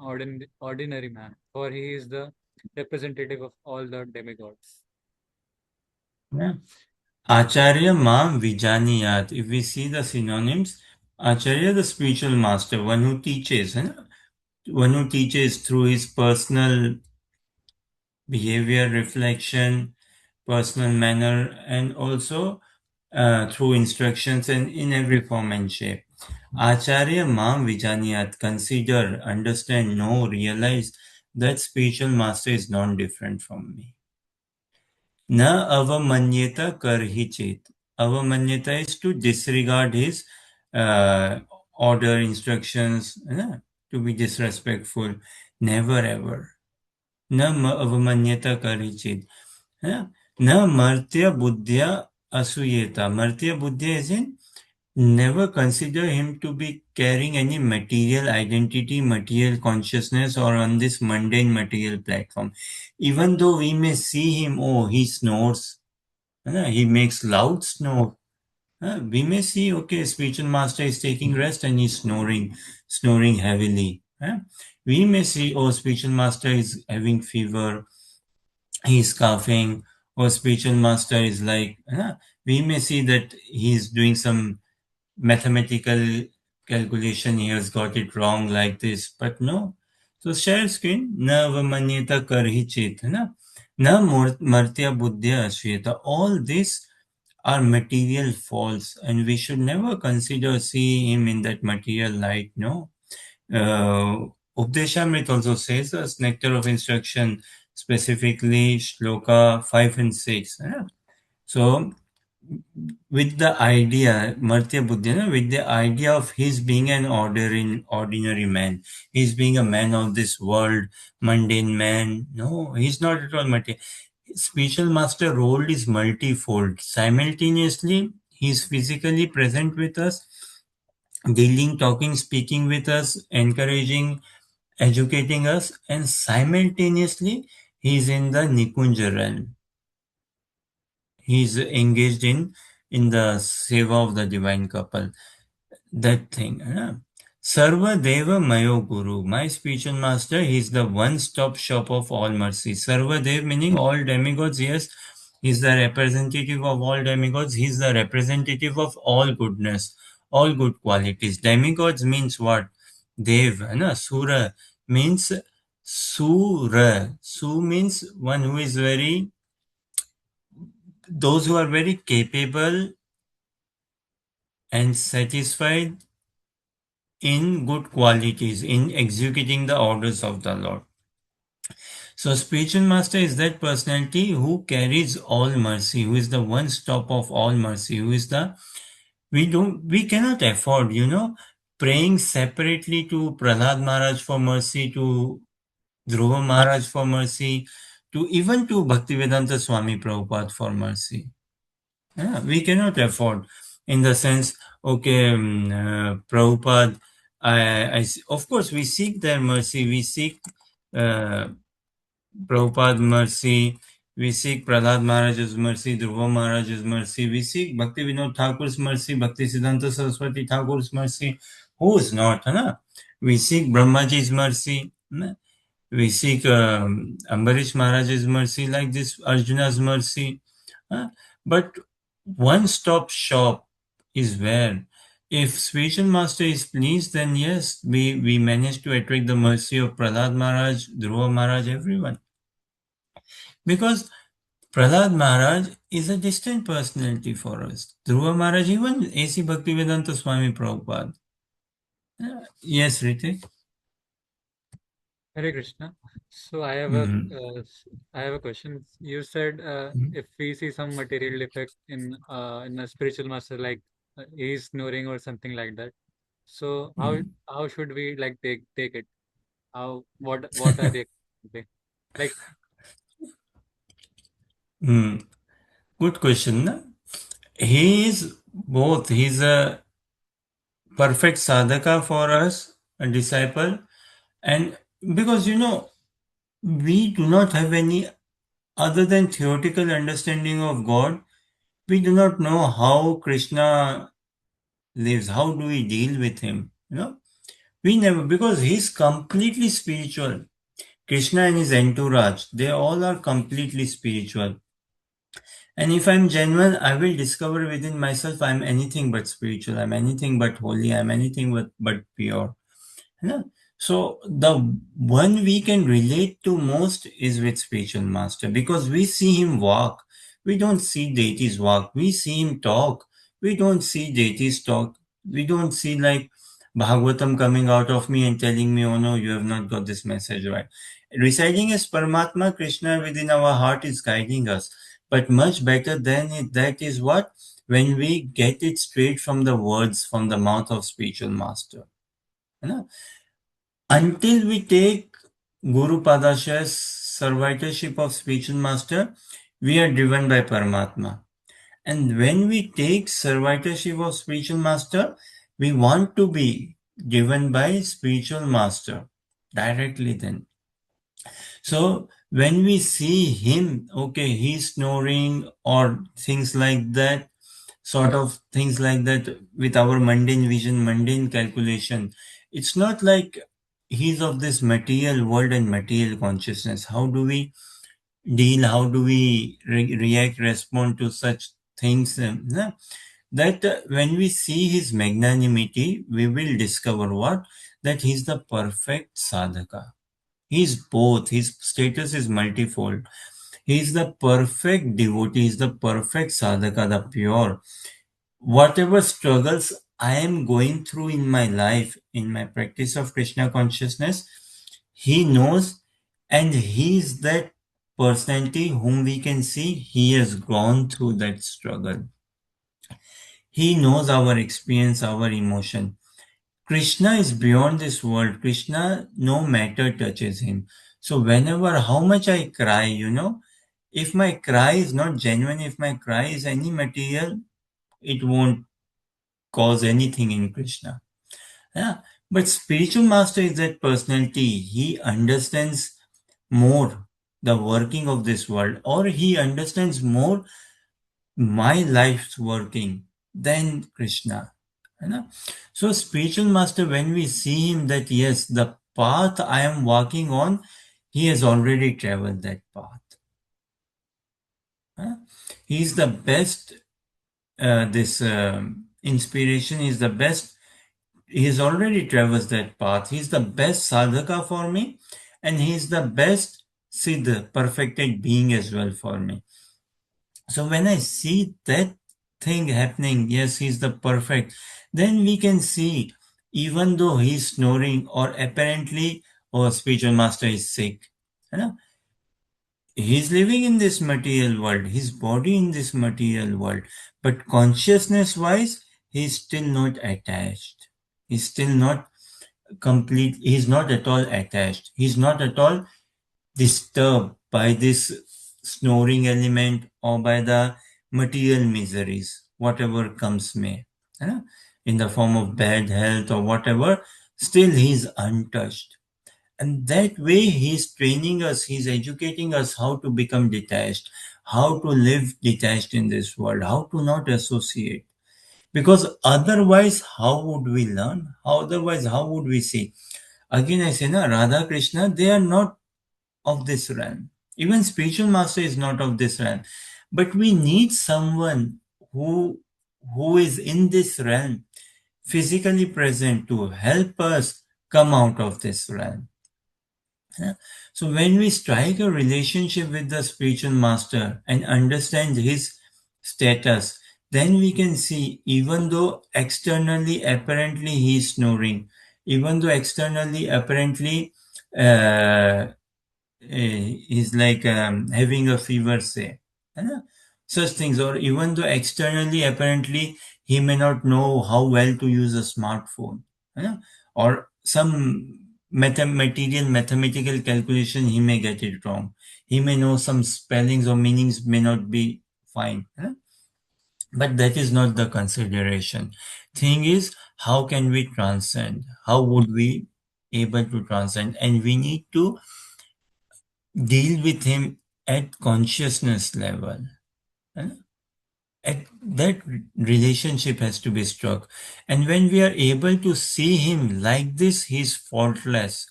ordinary man, for he is the representative of all the demigods. Yeah. Acharya Ma Vijaniyat. If we see the synonyms, Acharya, the spiritual master, one who teaches, one who teaches through his personal behavior, reflection, personal manner, and also through instructions and in every form and shape. Acharya Mam Vijaniyat, consider, understand, know, realize that spiritual master is non-different from me. Na avamanyeta karhi chet. Avamanyeta is to disregard his order, instructions, to be disrespectful. Never ever. Na avamanyeta karhi chet. Na martya buddhya asuyeta. Martya buddhya is in never consider him to be carrying any material identity, material consciousness, or on this mundane material platform. Even though we may see him, oh, he snores, he makes loud snore. We may see, okay, spiritual master is taking rest and he's snoring heavily. We may see, oh, spiritual master is having fever, he's coughing, or spiritual master is like, we may see that he's doing some mathematical calculation, he has got it wrong like this, but no. So share screen, na avamanyeta karhi chet, Na martya buddhya ashveta. All this are material faults, and we should never consider see him in that material light. No. Updeshamrit also says as nectar of instruction, specifically shloka 5 and 6. Yeah. So, with the idea, Martya Buddha, with the idea of his being an ordinary man, he's being a man of this world, mundane man. No, he's not at all material. Spiritual master role is multifold. Simultaneously, he's physically present with us, dealing, talking, speaking with us, encouraging, educating us, and simultaneously, he's in the Nikunja realm. He's engaged in the seva of the divine couple. That thing. Sarva Deva Mayo Guru. My spiritual master, he's the one-stop shop of all mercy. Sarva Dev meaning all demigods, yes. He's the representative of all demigods. He's the representative of all goodness, all good qualities. Demigods means what? Dev, Sura means Sura. Su means one who is very, those who are very capable and satisfied in good qualities, in executing the orders of the Lord. So, spiritual master is that personality who carries all mercy, who is the one stop of all mercy, who is the we cannot afford, praying separately to Prahlad Maharaj for mercy, to Dhruva Maharaj for mercy, to even to Bhaktivedanta Swami Prabhupada for mercy. Yeah, we cannot afford, in the sense, okay, Prabhupada, of course, we seek their mercy, we seek uh, Prabhupada mercy, we seek Prahlad Maharaj's mercy, Dhruva Maharaj's mercy, we seek Bhakti Vinod Thakur's mercy, Bhakti Siddhanta Saraswati Thakur's mercy. Who is not? Huh? We seek Brahmaji's mercy. We seek Ambarish Maharaj's mercy, like this Arjuna's mercy. But one-stop shop is where, if spiritual master is pleased, then yes, we manage to attract the mercy of Prahlad Maharaj, Dhruva Maharaj, everyone. Because Prahlad Maharaj is a distant personality for us. Dhruva Maharaj, even A.C. Bhaktivedanta Swami Prabhupada. Yes, Ritik? Hare Krishna. So I have Mhm. I have a question. You said if we see some material defect in a spiritual master, like he's snoring or something like that. So Mhm. how should we like take it? What are the like? Mm. Good question. Na? He is both. He's a perfect sadhaka for us, a disciple, and because we do not have any other than theoretical understanding of God, we do not know how Krishna lives. How do we deal with him? We never, because he's completely spiritual. Krishna and his entourage, they all are completely spiritual. And if I'm genuine, I will discover within myself I'm anything but spiritual, I'm anything but holy, I'm anything but pure. Yeah. So the one we can relate to most is with spiritual master, because we see him walk. We don't see deities walk. We see him talk. We don't see deities talk. We don't see like Bhagavatam coming out of me and telling me, oh no, you have not got this message right. Residing as Paramatma, Krishna within our heart is guiding us. But much better than it, that is what? When we get it straight from the words from the mouth of spiritual master. You know? Until we take Guru Padasha's servitorship of spiritual master, we are driven by Paramatma. And when we take servitorship of spiritual master, we want to be driven by spiritual master directly then. So when we see him, okay, he's snoring or things like that, sort of things like that with our mundane vision, mundane calculation. It's not like he's of this material world and material consciousness. How do we deal? How do we react, respond to such things? That when we see his magnanimity, we will discover what? That he's the perfect sadhaka. He's both. His status is multifold. He is the perfect devotee, he is the perfect sadhaka, the pure. Whatever struggles I am going through in my life, in my practice of Krishna consciousness, he knows, and he is that personality whom we can see he has gone through that struggle. He knows our experience, our emotion. Krishna is beyond this world. Krishna, no matter touches him. So whenever, how much I cry, if my cry is not genuine, if my cry is any material, it won't cause anything in Krishna. Yeah. But spiritual master is that personality. He understands more the working of this world, or he understands more my life's working than Krishna. So spiritual master, when we see him, that yes, the path I am walking on, he has already traveled that path. He is the best. This inspiration is the best. He has already traversed that path. He is the best sadhaka for me, and he is the best siddha, perfected being as well for me. So when I see that thing happening, yes, he's the perfect, then we can see, even though he's snoring or apparently, oh, spiritual master is sick, you know, he's living in this material world, his body in this material world, but consciousness wise, he's still not attached. He's still not complete, he's not at all attached. He's not at all disturbed by this snoring element or by the material miseries, whatever comes may, in the form of bad health or whatever, still he is untouched. And that way he's training us, he's educating us how to become detached, how to live detached in this world, how to not associate. Because otherwise, how would we learn? Otherwise, how would we see? Again, I say, na, Radha Krishna, they are not of this realm. Even spiritual master is not of this realm. But we need someone who is in this realm, physically present to help us come out of this realm. Yeah. So when we strike a relationship with the spiritual master and understand his status, then we can see, even though externally apparently he is snoring, even though externally apparently uh, is like having a fever, say, such things, or even though externally apparently he may not know how well to use a smartphone, or some material mathematical calculation he may get it wrong, he may know some spellings or meanings may not be fine, but that is not the consideration. Thing is, how can we transcend? How would we able to transcend? And we need to deal with him at consciousness level. At that relationship has to be struck. And when we are able to see him like this, he's faultless.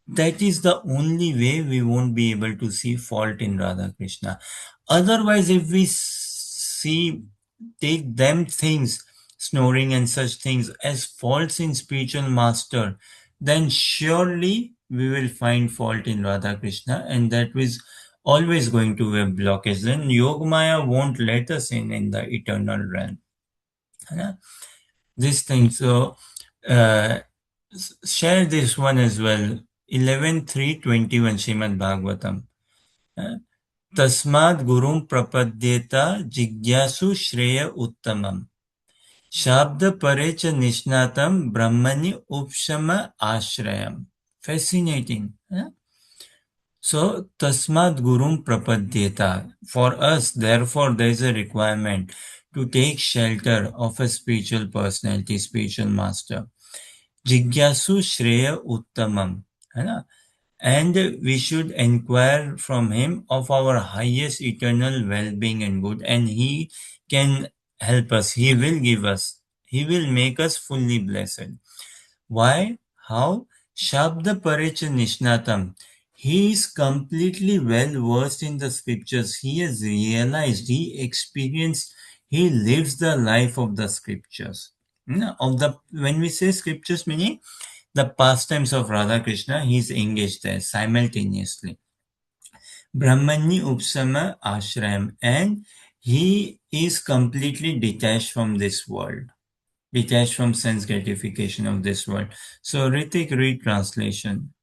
That is the only way we won't be able to see fault in Radha Krishna. Otherwise, if we take them things, snoring and such things, as faults in spiritual master, then surely we will find fault in Radha Krishna, and that was always going to be a blockage. Then Yogamaya won't let us in the eternal realm. This thing. So uh, share this one as well. 11.3.21 Srimad Bhagavatam. Tasmad gurum prapadyeta jigyasu shreya uttamam. Shabda parecha nishnatam brahmani upshama ashrayam. Fascinating. So, tasmad gurum prapadyeta. For us, therefore, there is a requirement to take shelter of a spiritual personality, spiritual master. Jigyasu Shreya Uttamam. And we should inquire from him of our highest eternal well-being and good, and he can help us. He will give us. He will make us fully blessed. Why? How? Shabda Paricha Nishnatam. He is completely well versed in the scriptures. He has realized, he experienced, he lives the life of the scriptures. Of the when we say scriptures, meaning the pastimes of Radha Krishna, he is engaged there simultaneously. Brahmani Upsama Ashram, and he is completely detached from this world, detached from sense gratification of this world. So Ritik, read translation.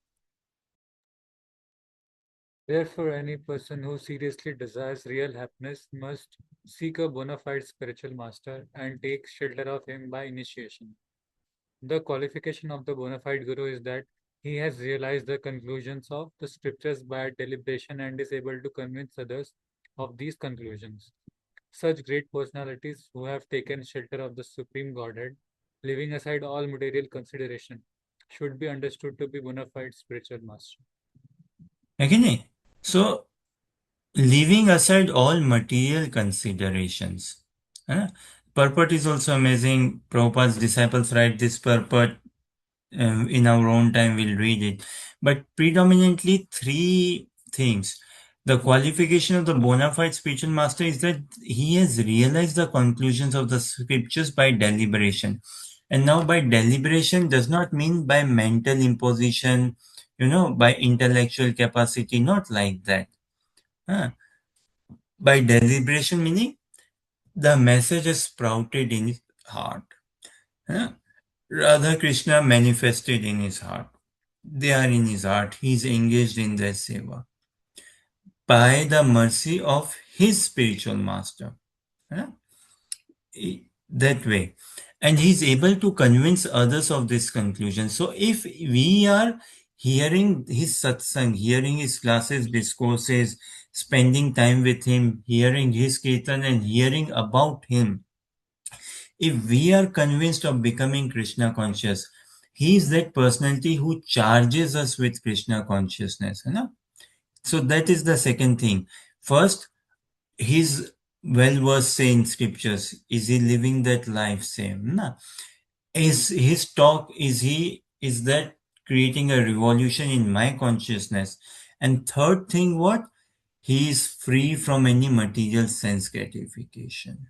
Therefore, any person who seriously desires real happiness must seek a bona fide spiritual master and take shelter of him by initiation. The qualification of the bona fide guru is that he has realized the conclusions of the scriptures by deliberation and is able to convince others of these conclusions. Such great personalities who have taken shelter of the Supreme Godhead, leaving aside all material consideration, should be understood to be bona fide spiritual masters. Okay? So leaving aside all material considerations. Purport is also amazing. Prabhupada's disciples write this purport. In our own time, we'll read it. But predominantly three things. The qualification of the bona fide spiritual master is that he has realized the conclusions of the scriptures by deliberation. And now by deliberation does not mean by mental imposition, by intellectual capacity, not like that. Huh? By deliberation meaning the message is sprouted in his heart. Huh? Radha Krishna manifested in his heart. They are in his heart. He is engaged in their seva by the mercy of his spiritual master. Huh? That way. And he's able to convince others of this conclusion. So if we are hearing his satsang, hearing his classes, discourses, spending time with him, hearing his kirtan and hearing about him, if we are convinced of becoming Krishna conscious, he is that personality who charges us with Krishna consciousness. So that is the second thing. First, he's well versed in scriptures. Is he living that life same? Na? Is his talk, is that creating a revolution in my consciousness? And third thing, what? He is free from any material sense gratification.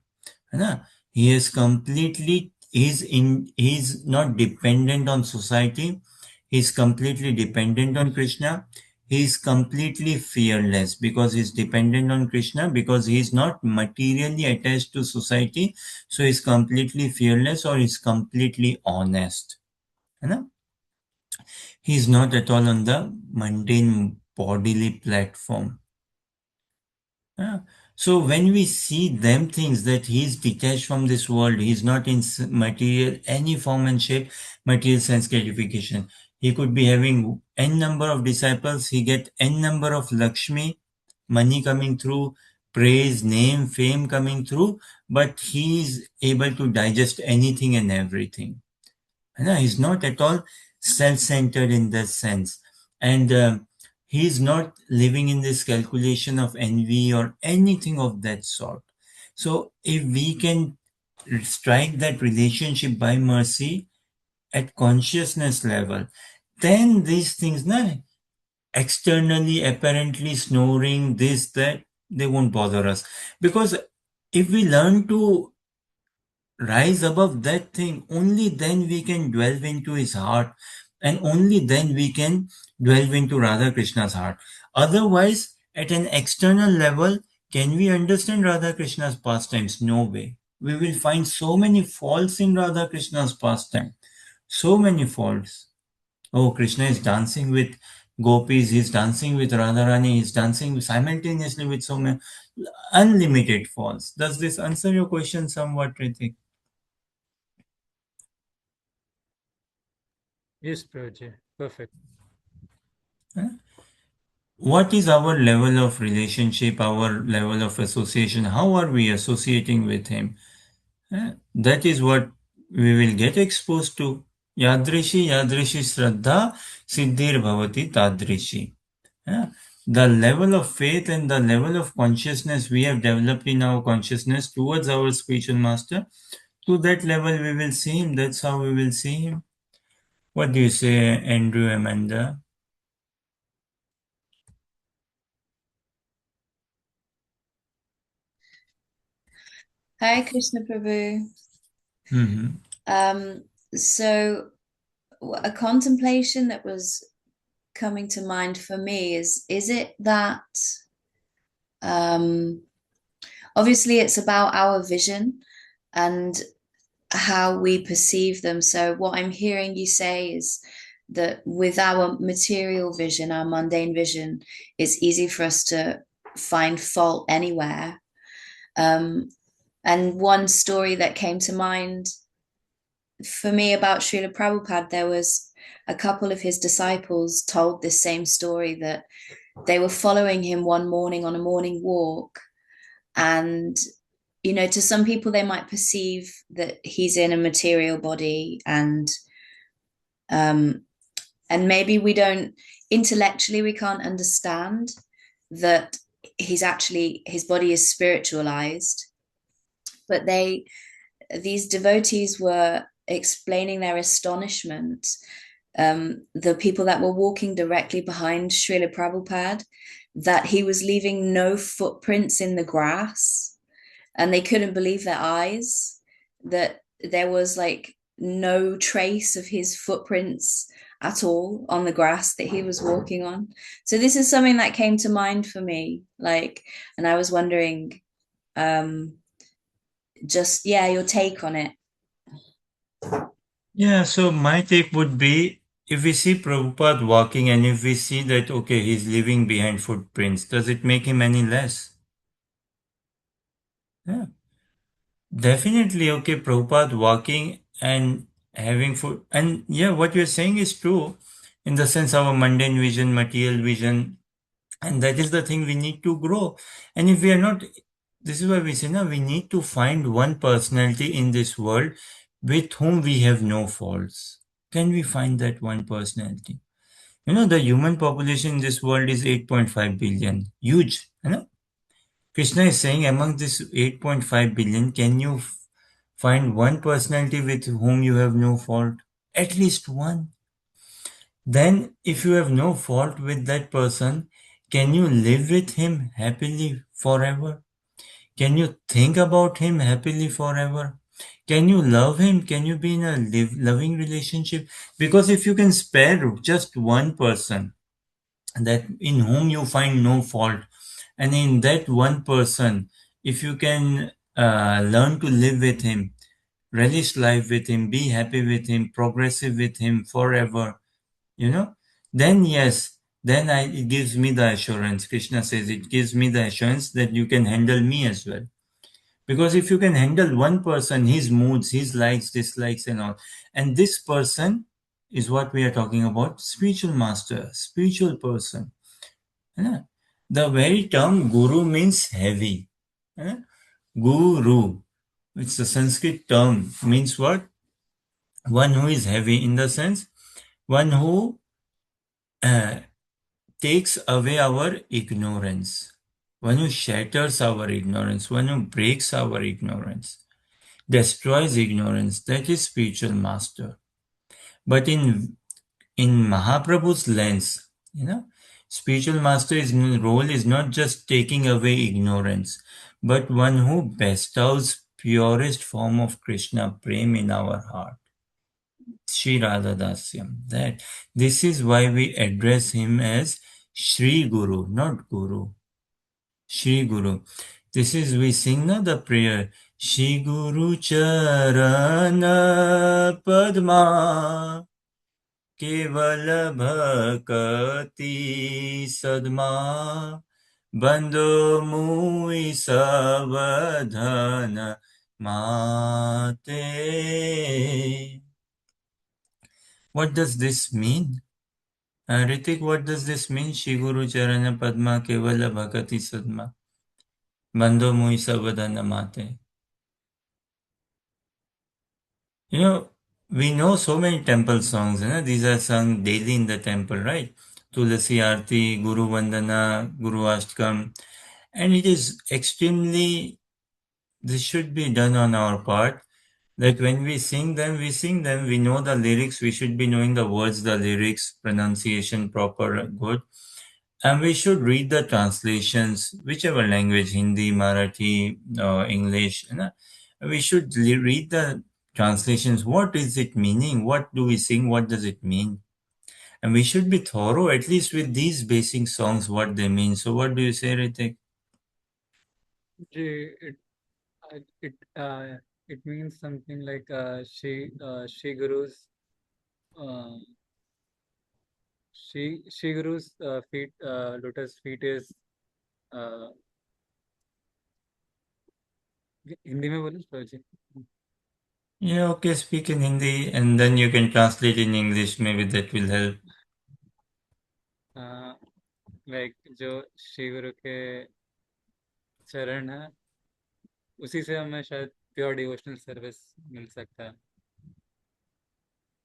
है ना? He is completely, he's not dependent on society. He's completely dependent on Krishna. He's completely fearless because he's dependent on Krishna, because he's not materially attached to society. So he's completely fearless, or he's completely honest. है ना? He's not at all on the mundane bodily platform. Yeah. So when we see them things that he's detached from this world, he's not in material, any form and shape, material sense gratification. He could be having n number of disciples, he get n number of Lakshmi, money coming through, praise, name, fame coming through, but he's able to digest anything and everything. No, he's not at all self-centered in that sense. And he's not living in this calculation of envy or anything of that sort. So if we can strike that relationship by mercy at consciousness level, then these things, externally, apparently snoring, this, that, they won't bother us. Because if we learn to rise above that thing, only then we can delve into his heart, and only then we can delve into Radha Krishna's heart. Otherwise, at an external level, can we understand Radha Krishna's pastimes? No way. We will find so many faults in Radha Krishna's pastime. So many faults. Oh, Krishna is dancing with gopis, he's dancing with Radharani, he's dancing simultaneously with so many unlimited faults. Does this answer your question somewhat, Ritik? Yes, Prabhuji. Perfect. What is our level of relationship, our level of association? How are we associating with him? That is what we will get exposed to. Yadrishi, Yadrishi Shraddha, Siddhir Bhavati Tadrishi. The level of faith and the level of consciousness we have developed in our consciousness towards our spiritual master, to that level we will see him. That's how we will see him. What do you say, Andrew, Amanda? Hare Krishna Prabhu. Mm-hmm. So a contemplation that was coming to mind for me is it that Obviously, it's about our vision and how we perceive them. So, what I'm hearing you say is that with our material vision, our mundane vision, it's easy for us to find fault anywhere. And one story that came to mind for me about Srila Prabhupada, there was a couple of his disciples told this same story that they were following him one morning on a morning walk. And, you know, to some people, they might perceive that he's in a material body um, and maybe we don't intellectually, we can't understand that his body is spiritualized, but these devotees were explaining their astonishment. The people that were walking directly behind Srila Prabhupada, that he was leaving no footprints in the grass, and they couldn't believe their eyes that there was like no trace of his footprints at all on the grass that he was walking on. So this is something that came to mind for me, like, and I was wondering, just your take on it. Yeah, so my take would be, if we see Prabhupada walking and if we see that, okay, he's leaving behind footprints, does it make him any less? Yeah, definitely. Okay, Prabhupada walking and having foot, and yeah, what you're saying is true in the sense our mundane vision, material vision, and that is the thing we need to grow. And if we are not, this is why we say now we need to find one personality in this world with whom we have no faults. Can we find that one personality? You know, the human population in this world is 8.5 billion. Huge. You know? Krishna is saying among this 8.5 billion, can you find one personality with whom you have no fault? At least one. Then, if you have no fault with that person, can you live with him happily forever? Can you think about him happily forever? Can you love him? Can you be in a loving relationship? Because if you can spare just one person that in whom you find no fault, and in that one person, if you can learn to live with him, relish life with him, be happy with him, progressive with him forever, you know, then yes, then it gives me the assurance. Krishna says it gives me the assurance that you can handle me as well. Because if you can handle one person, his moods, his likes, dislikes, and all, and this person is what we are talking about, spiritual master, spiritual person. है The very term guru means heavy. Guru, it's a Sanskrit term, means what? One who is heavy, in the sense, one who uh, takes away our ignorance, one who shatters our ignorance, one who breaks our ignorance, destroys ignorance. That is spiritual master. But in Mahaprabhu's lens, spiritual master's role is not just taking away ignorance, but one who bestows purest form of Krishna Prem in our heart. Sri Radha Dasyam. That this is why we address him as Shri Guru, not Guru. Shri Guru. This is, we sing now the prayer. Shri Guru Charana Padma Keval Bhakati Sadma Bando Mui Savadhana Mate. What does this mean? Ritik, what does this mean? Shri Guru Charana Padma Kevala Bhakati Sadma Bando Mui Savadhana Mate. We know so many temple songs, these are sung daily in the temple, right? Tulasi Arti, Guru Vandana, Guru Ashtkam, and it is extremely, this should be done on our part, that when we sing them, we know the lyrics, we should be knowing the words, the lyrics, pronunciation proper, good. And we should read the translations, whichever language, Hindi, Marathi, English, we should read the translations. What is it meaning? What do we sing? What does it mean? And we should be thorough, at least with these basic songs, what they mean. So what do you say, Ritik? it it it means something like she guru's uh, she guru's feet lotus feet is uh, Hindi में बोलो जी. Yeah, okay, speak in Hindi and then you can translate in English. Maybe that will help. Like जो श्री गुरु के चरण है उसी से हमें शायद प्योर डिवोशनल सर्विस मिल सकता है.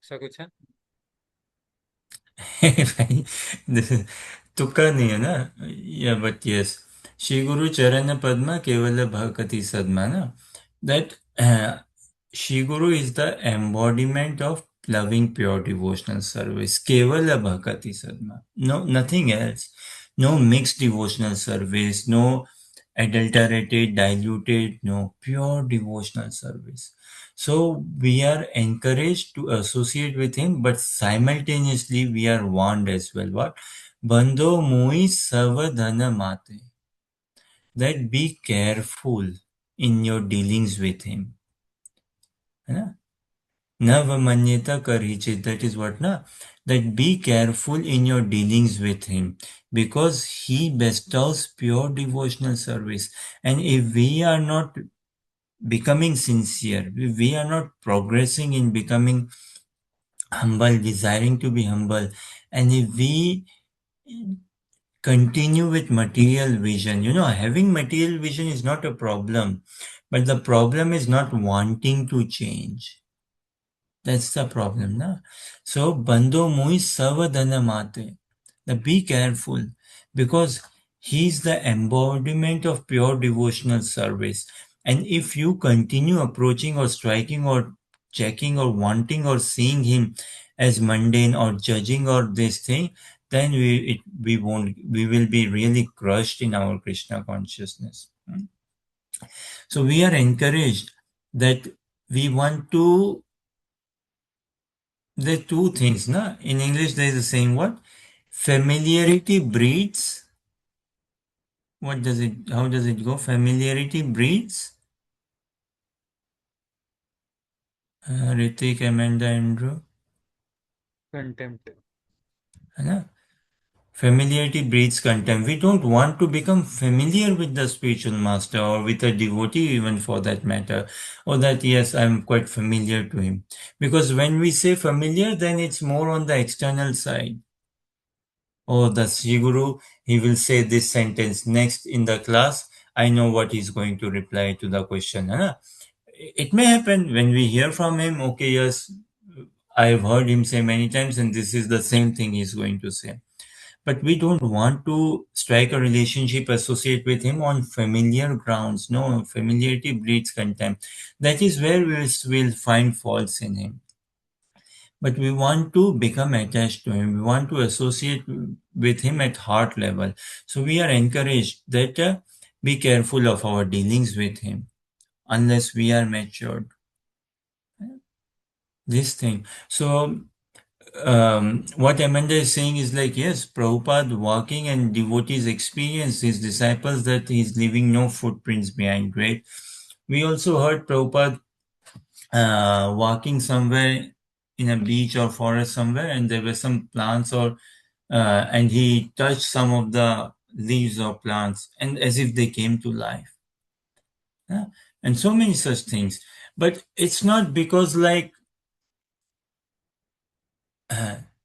ऐसा कुछ है. भाई तुक्का नहीं है ना. या बट यस, श्री गुरु चरण पद्मा केवल भक्ति सदमा ना. That Shri Guru is the embodiment of loving pure devotional service. केवल भक्ति सदमा, no nothing else. No mixed devotional service, no adulterated, diluted, no pure devotional service. So we are encouraged to associate with him, but simultaneously we are warned as well. What? Bandho mui savadhana mate. That be careful in your dealings with him. है ना? Navamanyata karichit. That is what na? That be careful in your dealings with him, because he bestows pure devotional service. And if we are not becoming sincere, if we are not progressing in becoming humble, desiring to be humble, and if we continue with material vision, having material vision is not a problem, but the problem is not wanting to change. That's the problem, na? So, Bandho Mui Savadana Mate. Be careful, because he's the embodiment of pure devotional service. And if you continue approaching or striking or checking or wanting or seeing him as mundane or judging or this thing, then we will be really crushed in our Krishna consciousness. So we are encouraged that we want to. There are two things, na? In English, there is a saying, what? Familiarity breeds. What does it? How does it go? Familiarity breeds. Ritik, Amanda, Andrew. Contempt. है ना? Familiarity breeds contempt. We don't want to become familiar with the spiritual master or with a devotee, even for that matter. Or that, yes, I'm quite familiar to him. Because when we say familiar, then it's more on the external side. Oh, the Sri Guru, he will say this sentence next in the class. I know what he's going to reply to the question. है ना? It may happen when we hear from him, okay, yes, I've heard him say many times, and this is the same thing he's going to say. But we don't want to strike a relationship, associate with him on familiar grounds. No, familiarity breeds contempt. That is where we will find faults in him. But we want to become attached to him. We want to associate with him at heart level. So we are encouraged that be careful of our dealings with him unless we are matured. This thing. So what Amanda is saying is like, yes, Prabhupada walking and devotees experience his disciples that he's leaving no footprints behind, right? We also heard Prabhupada walking somewhere in a beach or forest somewhere, and there were some plants and he touched some of the leaves or plants, and as if they came to life. Yeah? And so many such things. But it's not because like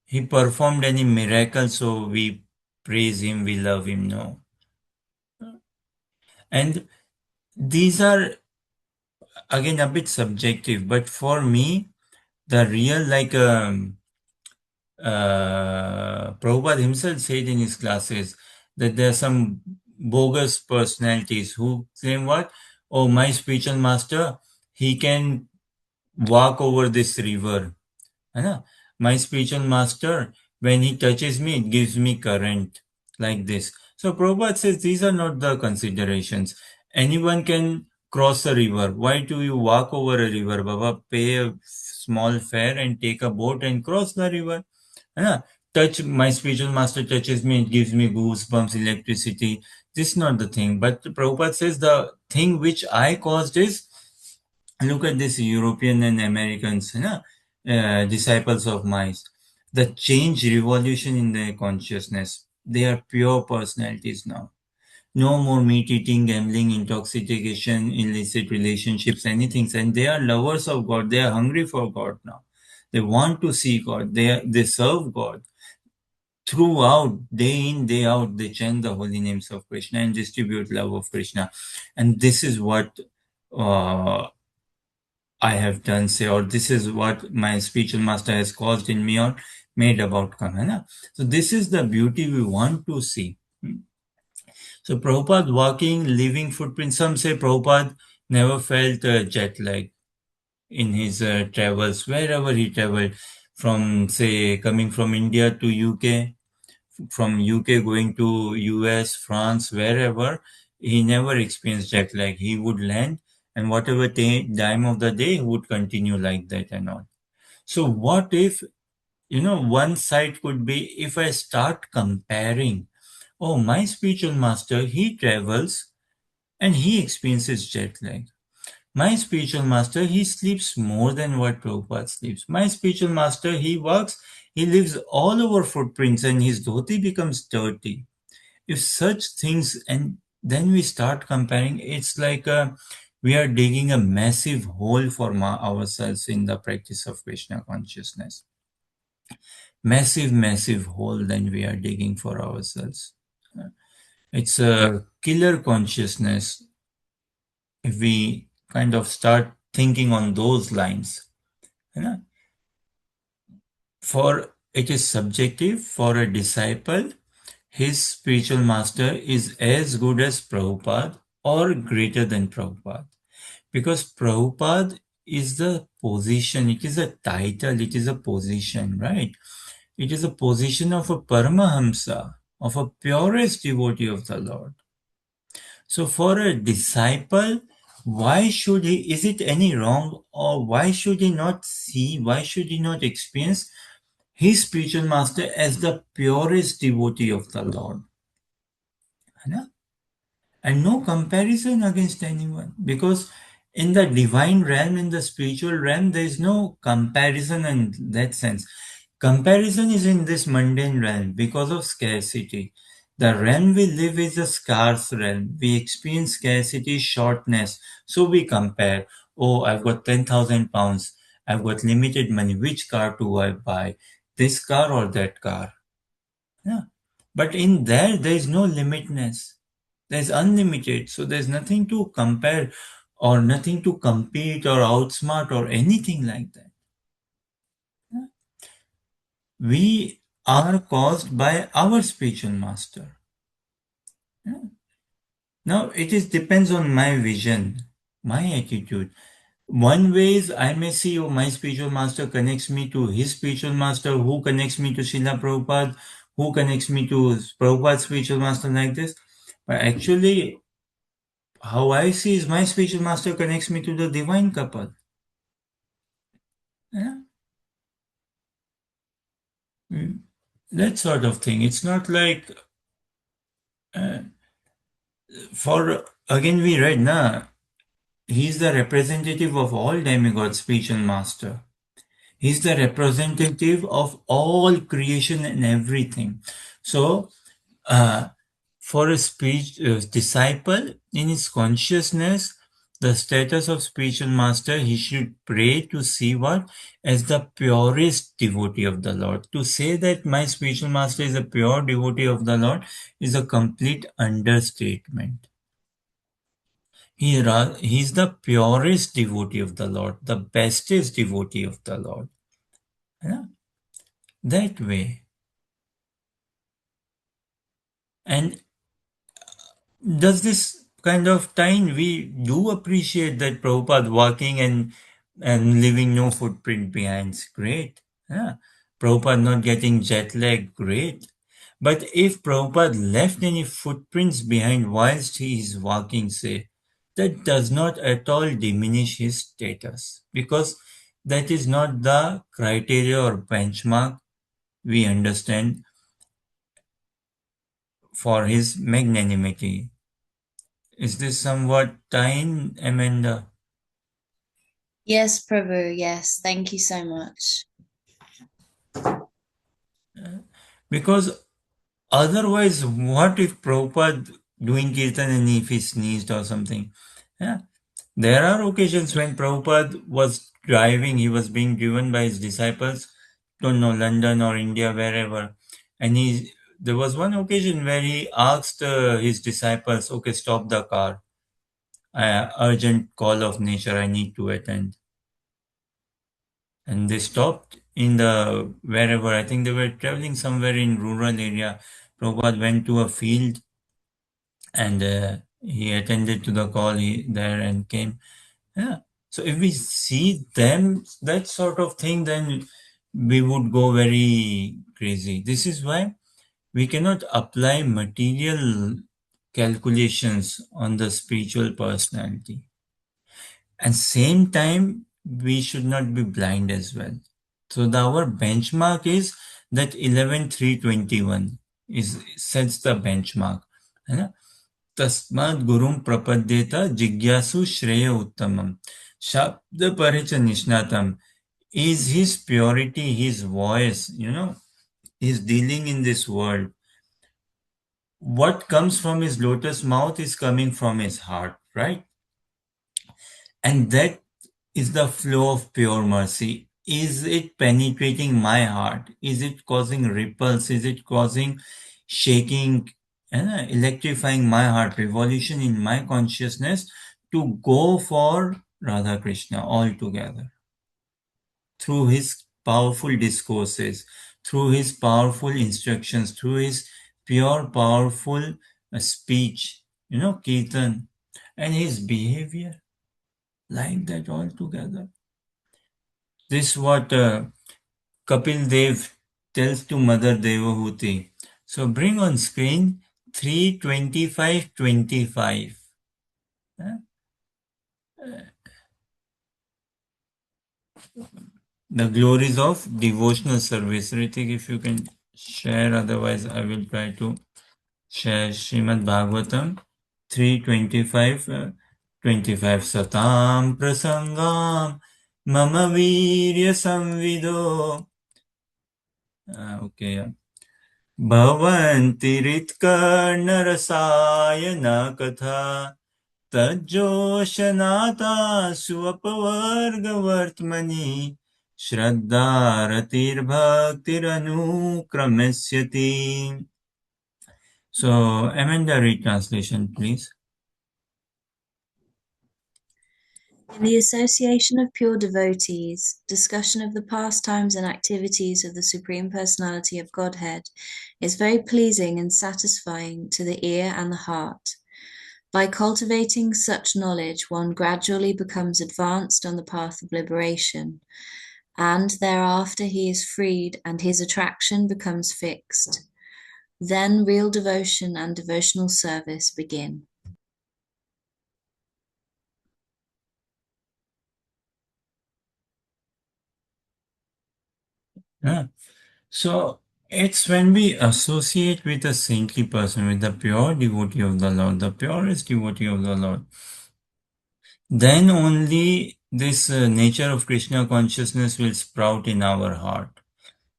he performed any miracle, so we praise him, we love him. No. And these are again a bit subjective, but for me, the real Prabhupada himself said in his classes that there are some bogus personalities who claim what? Oh, my spiritual master, he can walk over this river. है ना? My spiritual master, when he touches me, it gives me current like this. So Prabhupada says these are not the considerations. Anyone can cross a river. Why do you walk over a river, Baba? Pay a small fare and take a boat and cross the river. है ना? Touch, my spiritual master touches me, it gives me goosebumps, electricity. This is not the thing. But Prabhupada says the thing which I caused is, look at this European and Americans, disciples of mine. The change revolution in their consciousness. They are pure personalities now. No more meat eating, gambling, intoxication, illicit relationships, anything. And they are lovers of God. They are hungry for God now. They want to see God. They serve God. Throughout, day in, day out, they chant the holy names of Krishna and distribute love of Krishna. And this is what uh, I have done, say, or this is what my spiritual master has caused in me or made about come. So this is the beauty we want to see. So Prabhupada walking, leaving footprints. Some say Prabhupada never felt jet lag in his travels, wherever he traveled, from say coming from India to UK, from UK going to US, France, wherever, he never experienced jet lag. He would land and whatever time of the day, he would continue like that and all. So what if, one side could be if I start comparing, oh, my spiritual master, he travels and he experiences jet lag. My spiritual master, he sleeps more than what Prabhupada sleeps. My spiritual master, he works, he leaves all over footprints and his dhoti becomes dirty. If such things, and then we start comparing, it's like we are digging a massive hole for ourselves in the practice of Krishna consciousness. Massive, massive hole then we are digging for ourselves. It's a killer consciousness if we kind of start thinking on those lines. For it is subjective. For a disciple, his spiritual master is as good as Prabhupada or greater than Prabhupada. Because Prabhupada is the position, it is a title, it is a position, right? It is a position of a Paramahamsa, of a purest devotee of the Lord. So for a disciple, why should he, is it any wrong, or why should he not see, why should he not experience his spiritual master as the purest devotee of the Lord? And no comparison against anyone, because in the divine realm, in the spiritual realm, there is no comparison in that sense. Comparison is in this mundane realm because of scarcity. The realm we live is a scarce realm. We experience scarcity, shortness, so we compare. Oh, I've got 10,000 pounds. I've got limited money. Which car do I buy? This car or that car? Yeah. But in there is no limitness. There's unlimited. So there's nothing to compare or nothing to compete or outsmart or anything like that. Yeah. We are caused by our spiritual master. Yeah. Now it is depends on my vision, my attitude. One way is I may see, oh, my spiritual master connects me to his spiritual master, who connects me to Srila Prabhupada, who connects me to Prabhupada's spiritual master, like this. But actually, how I see is my spiritual master connects me to the divine couple. Yeah? That sort of thing. It's not like, for, again we read, he's the representative of all demigods, spiritual master. He's the representative of all creation and everything. So, for a disciple, in his consciousness, the status of spiritual master, he should pray to see what? As the purest devotee of the Lord. To say that my spiritual master is a pure devotee of the Lord is a complete understatement. He's the purest devotee of the Lord, the bestest devotee of the Lord. Yeah? That way. And does this kind of time we do appreciate that Prabhupada walking and leaving no footprint behind? Great. Yeah. Prabhupada not getting jet lag, great. But if Prabhupada left any footprints behind whilst he is walking, say, that does not at all diminish his status, because that is not the criteria or benchmark we understand for his magnanimity. Is this somewhat tying, Amanda? Yes, Prabhu. Yes, thank you so much. Because otherwise, what if Prabhupada doing kirtan and if he sneezed or something? Yeah. There are occasions when Prabhupada was driving, he was being driven by his disciples, don't know, London or India, wherever. And there was one occasion where he asked his disciples, okay, stop the car. Urgent call of nature, I need to attend. And they stopped in the wherever, I think they were traveling somewhere in rural area. Prabhupada went to a field and he attended to the call there and came. Yeah. So if we see them, that sort of thing, then we would go very crazy. This is why we cannot apply material calculations on the spiritual personality. And same time, we should not be blind as well. So our benchmark is that 11,321 sets the benchmark. है ना? तस्मात् गुरुं प्रपद्येत जिज्ञासु श्रेय उत्तमम शब्द परिच निष्णातम is his purity, his voice, his dealing in this world. What comes from his lotus mouth is coming from his heart, right? And that is the flow of pure mercy. Is it penetrating my heart? Is it causing ripples? Is it causing shaking and electrifying my heart, revolution in my consciousness to go for Radha Krishna altogether? Through his powerful discourses, through his powerful instructions, through his pure, powerful speech, Kirtan, and his behavior like that altogether. This what Kapil Dev tells to Mother Devahuti. So bring on screen 32525. The glories of devotional service. Ritik, if you can share, otherwise I will try to share Srimad Bhagavatam 325 25 Satam Prasangam Mama Virya Samvido. Okay. भवन्तिरित्कर्णरसायना कथा तज्जोशनाथासु अपवर्गवर्त्मनि श्रद्धारतिर्भक्तिरनुक्रमस्यति. So, Amanda, retranslation, please. In the association of pure devotees, discussion of the pastimes and activities of the Supreme Personality of Godhead is very pleasing and satisfying to the ear and the heart. By cultivating such knowledge, one gradually becomes advanced on the path of liberation, and thereafter he is freed and his attraction becomes fixed. Then real devotion and devotional service begin. Yeah. So, it's when we associate with a saintly person, with the pure devotee of the Lord, the purest devotee of the Lord, then only this nature of Krishna consciousness will sprout in our heart.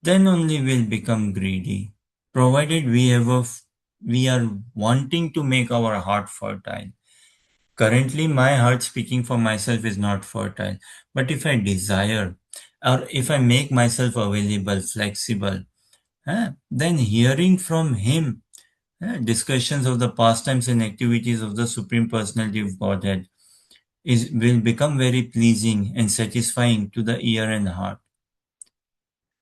Then only we'll become greedy, provided we are wanting to make our heart fertile. Currently, my heart, speaking for myself, is not fertile. But if I desire, or if I make myself available, flexible, then hearing from him, discussions of the pastimes and activities of the Supreme Personality of Godhead will become very pleasing and satisfying to the ear and heart.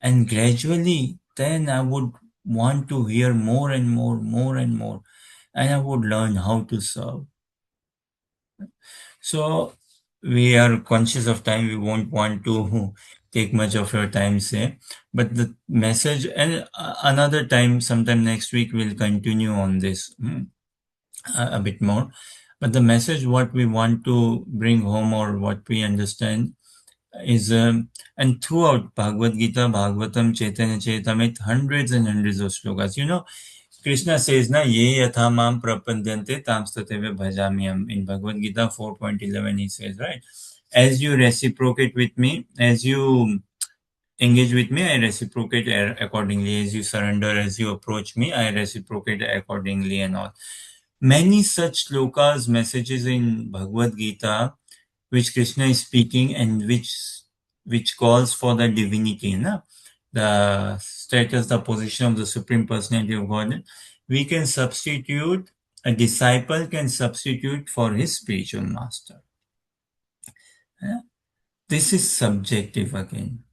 And gradually, then I would want to hear more and more, more and more, and I would learn how to serve. So we are conscious of time. We won't want to take much of your time, say. But the message, and another time, sometime next week, we'll continue on this a bit more. But the message, what we want to bring home or what we understand is, and throughout Bhagavad Gita, Bhagavatam, Chaitanya Charitamrita, hundreds and hundreds of slokas. Krishna says, "Na ye yatha mam prapadyante tam stateve bhajamyam." In Bhagavad Gita 4.11, he says, right? As you reciprocate with me, as you engage with me, I reciprocate accordingly. As you surrender, as you approach me, I reciprocate accordingly, and all. Many such slokas, messages in Bhagavad Gita, which Krishna is speaking and which calls for the divinity, na? The status, the position of the Supreme Personality of Godhead. We can substitute, a disciple can substitute for his spiritual master. This is subjective again.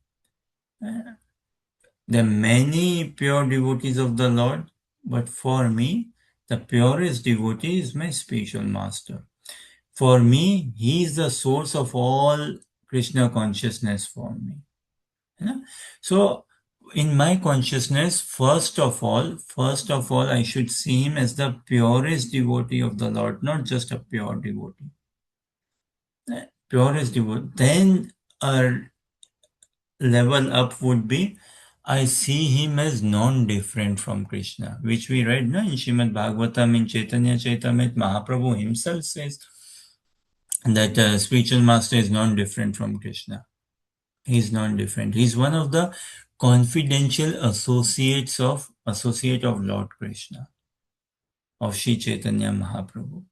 There are many pure devotees of the Lord, but for me, the purest devotee is my spiritual master. For me, he is the source of all Krishna consciousness for me. So, in my consciousness, first of all, I should see him as the purest devotee of the Lord, not just a pure devotee. Purest devotee. Then a level up would be, I see him as non-different from Krishna, which we read in Srimad Bhagavatam in Chaitanya Chaitamrita. Mahaprabhu himself says that spiritual master is non-different from Krishna. He's non-different. He's one of the confidential associate of Lord Krishna, of Sri Chaitanya Mahaprabhu.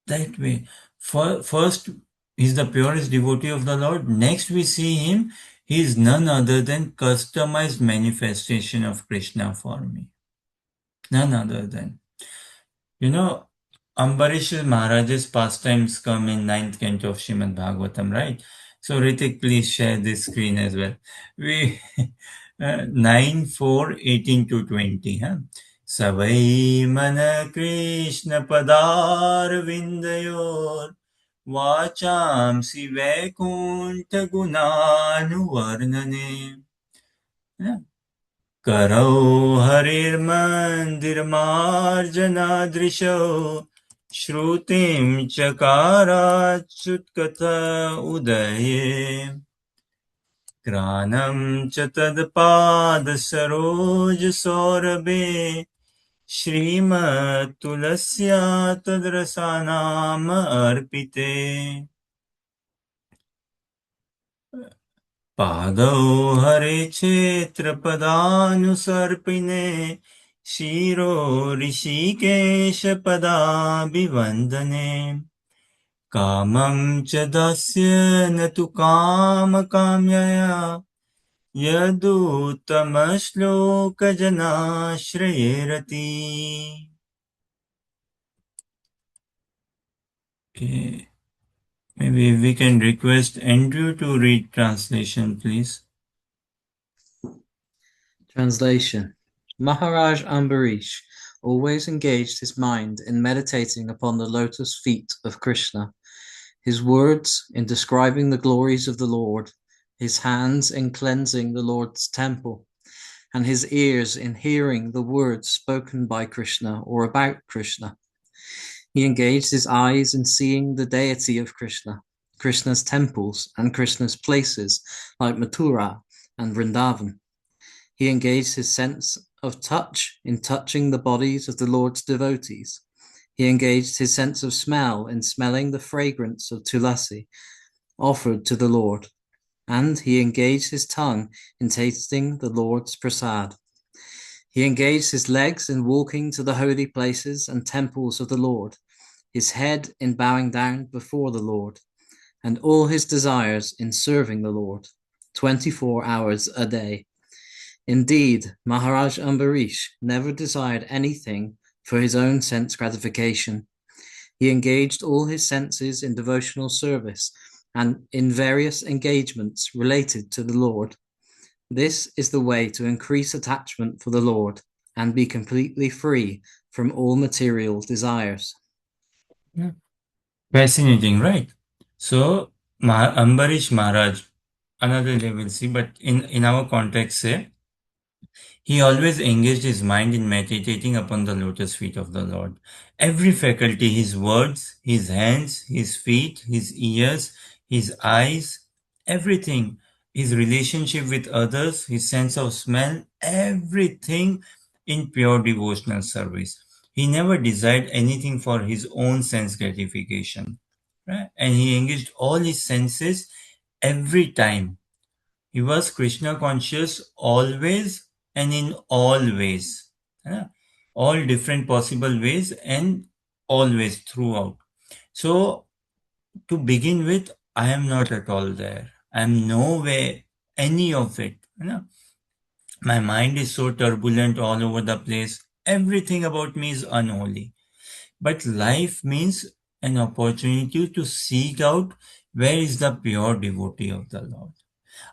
That way, first, he's the purest devotee of the Lord. Next, we see him. He is none other than customized manifestation of Krishna for me. None other than. Ambarish Maharaj's pastimes come in 9th canto of Srimad Bhagavatam, right? So Ritik, please share this screen as well. We 9, 4, 18 to 20. Huh? Savai mana Krishna padar vindayor vachamsi vaikunta gunanu varnane. Karau harirmandirmarjanadrisho Shrutim chakarachutkatha udaye Granam chatadpad saurabe Shrimat tulasya tadrasanam arpite Padau hare kshetra padanusarpine Shiro rishikesha padabhivandane Kamam cha dasya natu kama kamyaya Yaduttamashloka janashrayerati. Okay. Maybe we can request Andrew to read translation, please. Translation. Maharaj Ambarish always engaged his mind in meditating upon the lotus feet of Krishna, his words in describing the glories of the Lord, his hands in cleansing the Lord's temple, and his ears in hearing the words spoken by Krishna or about Krishna. He engaged his eyes in seeing the deity of Krishna, Krishna's temples, and Krishna's places like Mathura and Vrindavan. He engaged his sense of touch in touching the bodies of the Lord's devotees. He engaged his sense of smell in smelling the fragrance of tulasi offered to the Lord. And he engaged his tongue in tasting the Lord's prasad. He engaged his legs in walking to the holy places and temples of the Lord, his head in bowing down before the Lord, and all his desires in serving the Lord, 24 hours a day. Indeed, Maharaj Ambarish never desired anything for his own sense gratification. He engaged all his senses in devotional service and in various engagements related to the Lord. This is the way to increase attachment for the Lord and be completely free from all material desires. Yeah. Fascinating, right? So, Ambarish Maharaj, another day we'll see, but in our context, say, he always engaged his mind in meditating upon the lotus feet of the Lord. Every faculty, his words, his hands, his feet, his ears, his eyes, everything, his relationship with others, his sense of smell, everything in pure devotional service. He never desired anything for his own sense gratification. Right? And he engaged all his senses every time. He was Krishna conscious always and in all ways. Yeah? All different possible ways and always throughout. So to begin with, I am not at all there. I am nowhere any of it. My mind is so turbulent all over the place. Everything about me is unholy. But life means an opportunity to seek out where is the pure devotee of the Lord.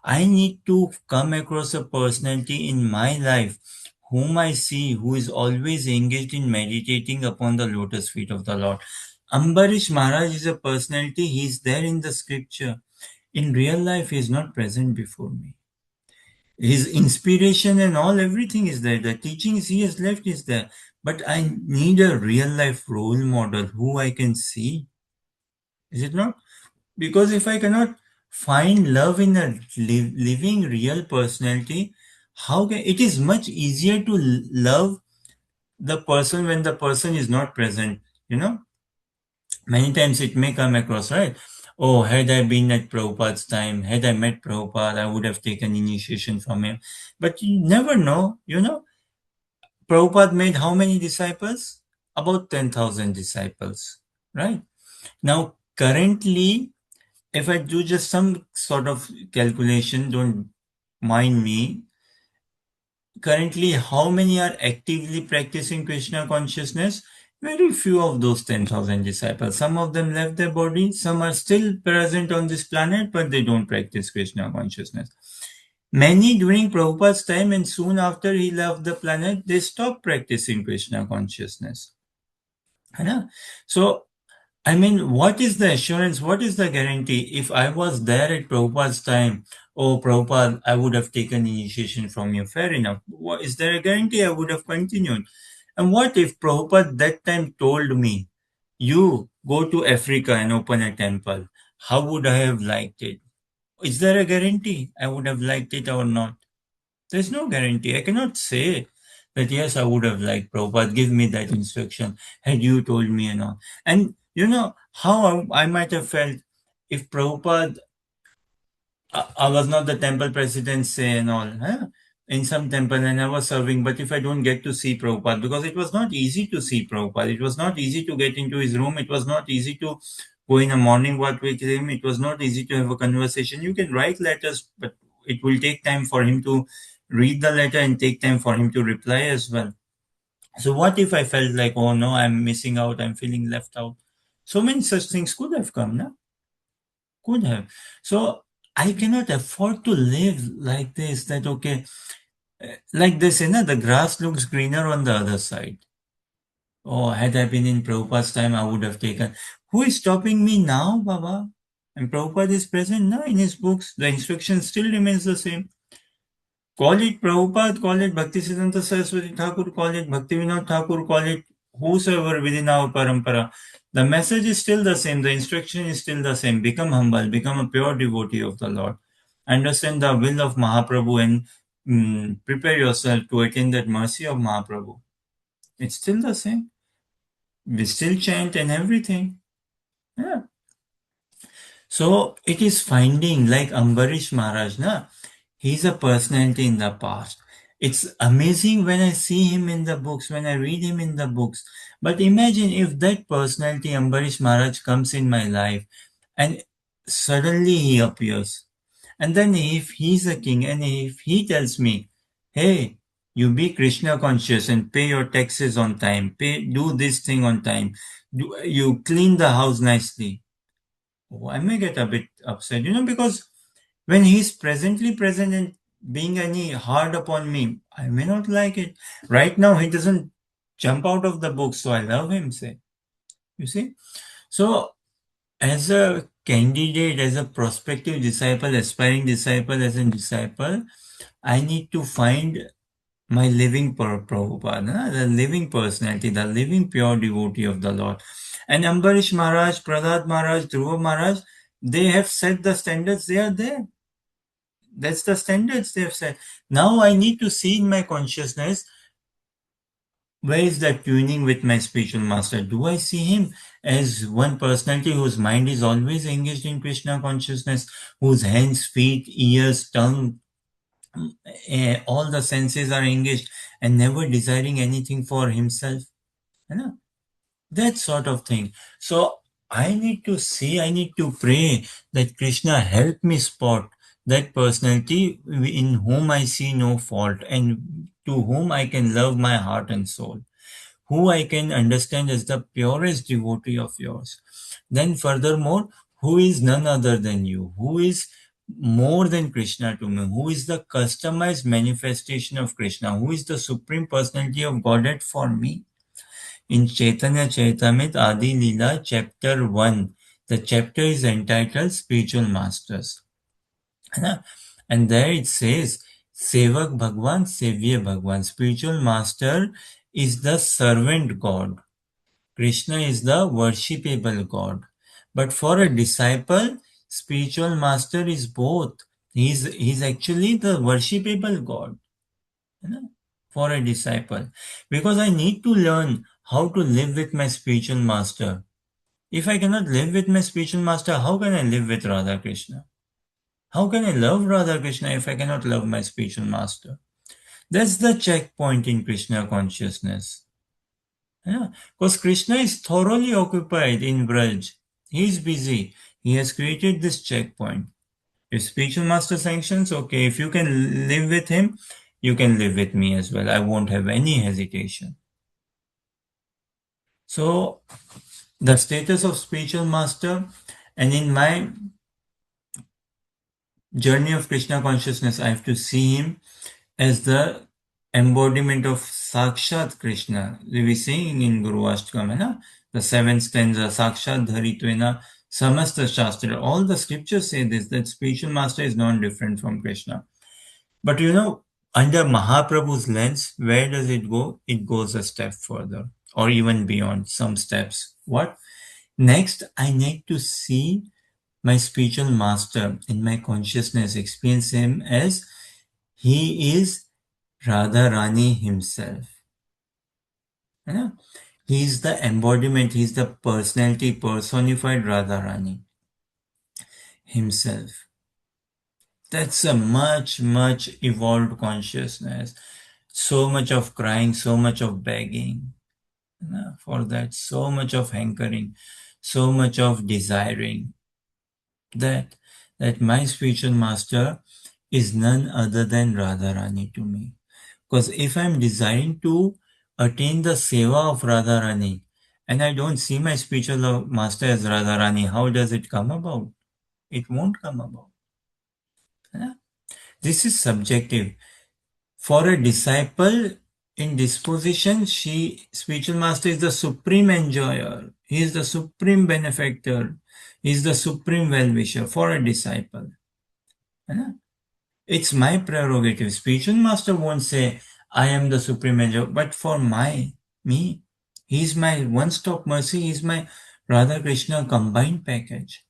I need to come across a personality in my life whom I see who is always engaged in meditating upon the lotus feet of the Lord. Ambarish Maharaj is a personality, he is there in the scripture. In real life, he is not present before me. His inspiration and all, everything is there. The teachings he has left is there. But I need a real life role model who I can see. Is it not? Because if I cannot find love in a living real personality, how can it is much easier to love the person when the person is not present, you know? Many times it may come across, right? Oh, had I been at Prabhupada's time, had I met Prabhupada, I would have taken initiation from him. But you never know, Prabhupada made how many disciples? About 10,000 disciples, right? Now, currently, if I do just some sort of calculation, don't mind me, currently, how many are actively practicing Krishna consciousness? Very few of those 10,000 disciples. Some of them left their body, some are still present on this planet, but they don't practice Krishna consciousness. Many during Prabhupada's time and soon after he left the planet, they stopped practicing Krishna consciousness. So I mean, what is the assurance? What is the guarantee? If I was there at Prabhupada's time, oh, Prabhupada, I would have taken initiation from you. Fair enough. Is there a guarantee I would have continued? And what if Prabhupada that time told me, you go to Africa and open a temple? How would I have liked it? Is there a guarantee I would have liked it or not? There's no guarantee. I cannot say that, yes, I would have liked Prabhupada, give me that instruction, had you told me and all. And you know how I might have felt if Prabhupada, I was not the temple president, say, and all, in some temple, and I was serving, but if I don't get to see Prabhupada, because it was not easy to see Prabhupada, it was not easy to get into his room, it was not easy to go in a morning walk with him, it was not easy to have a conversation. You can write letters, but it will take time for him to read the letter and take time for him to reply as well. So what if I felt like, oh no, I'm missing out, I'm feeling left out? So many such things could have come, no? Could have. So I cannot afford to live like this, that okay, like this, the grass looks greener on the other side. Oh, had I been in Prabhupada's time, I would have taken. Who is stopping me now, Baba? And Prabhupada is present now in his books. The instruction still remains the same. Call it Prabhupada, call it Bhaktisiddhanta Saraswati Thakur, call it Bhaktivinoda Thakur, call it whosoever within our parampara. The message is still the same, the instruction is still the same. Become humble, become a pure devotee of the Lord. Understand the will of Mahaprabhu and prepare yourself to attain that mercy of Mahaprabhu. It's still the same. We still chant and everything. Yeah. So it is finding like Ambarish Maharaj, he's a personality in the past. It's amazing when I see him in the books, when I read him in the books. But imagine if that personality, Ambarish Maharaj, comes in my life and suddenly he appears. And then if he's a king and if he tells me, hey, you be Krishna conscious and pay your taxes on time, do this thing on time, you clean the house nicely. Oh, I may get a bit upset, because when he's presently present and being any hard upon me, I may not like it. Right now, he doesn't jump out of the book, so I love him, say. You see? So, as a candidate, as a prospective disciple, aspiring disciple, as a disciple, I need to find my living Prabhupada, the living personality, the living pure devotee of the Lord. And Ambarish Maharaj, Prahlad Maharaj, Dhruva Maharaj, they have set the standards, they are there. That's the standards they have set. Now I need to see in my consciousness Where is that tuning with my spiritual master? Do I see him as one personality whose mind is always engaged in Krishna consciousness, whose hands, feet, ears, tongue, all the senses are engaged and never desiring anything for himself? You know, that sort of thing. So I need to see, I need to pray that Krishna help me spot that personality in whom I see no fault and to whom I can love my heart and soul, who I can understand as the purest devotee of yours. Then, furthermore, who is none other than you, who is more than Krishna to me, who is the customized manifestation of Krishna, who is the supreme personality of Godhead for me. In Chaitanya Charitamrita Adi Leela, chapter 1, the chapter is entitled Spiritual Masters. And there it says, Sevak Bhagwan, Sevya Bhagwan. Spiritual master is the servant God. Krishna is the worshipable God. But for a disciple, spiritual master is both. He's actually the worshipable God, you know, for a disciple. Because I need to learn how to live with my spiritual master. If I cannot live with my spiritual master, how can I live with Radha Krishna? How can I love Radha Krishna if I cannot love my spiritual master? That's the checkpoint in Krishna consciousness. Yeah, because Krishna is thoroughly occupied in Braj. He is busy. He has created this checkpoint. If spiritual master sanctions, okay, if you can live with him, you can live with me as well. I won't have any hesitation. So, the status of spiritual master, and in my journey of Krishna consciousness, I have to see him as the embodiment of Sakshat Krishna. We sing in Guru Ashtakam, na? The seventh stanza, Sakshat Dharitvena Samasta Shastra. All the scriptures say this, that spiritual master is non different from Krishna. But under Mahaprabhu's lens, where does it go? It goes a step further, or even beyond some steps. What? Next, I need to see my spiritual master in my consciousness, experience him as he is Radha Rani himself. He is the embodiment, he is the personality, personified Radha Rani himself. That's a much, much evolved consciousness. So much of crying, so much of begging for that, so much of hankering, so much of desiring that my spiritual master is none other than Radharani to me. Because if I'm desiring to attain the seva of Radharani and I don't see my spiritual master as Radharani, how does it come about? It won't come about. This is subjective. For a disciple in disposition, spiritual master is the supreme enjoyer. He is the supreme benefactor. He is the supreme well-wisher for a disciple. It's my prerogative. Spiritual master won't say, I am the supreme enjoyer, but for me, he's my one-stop mercy, he's my Radha Krishna combined package.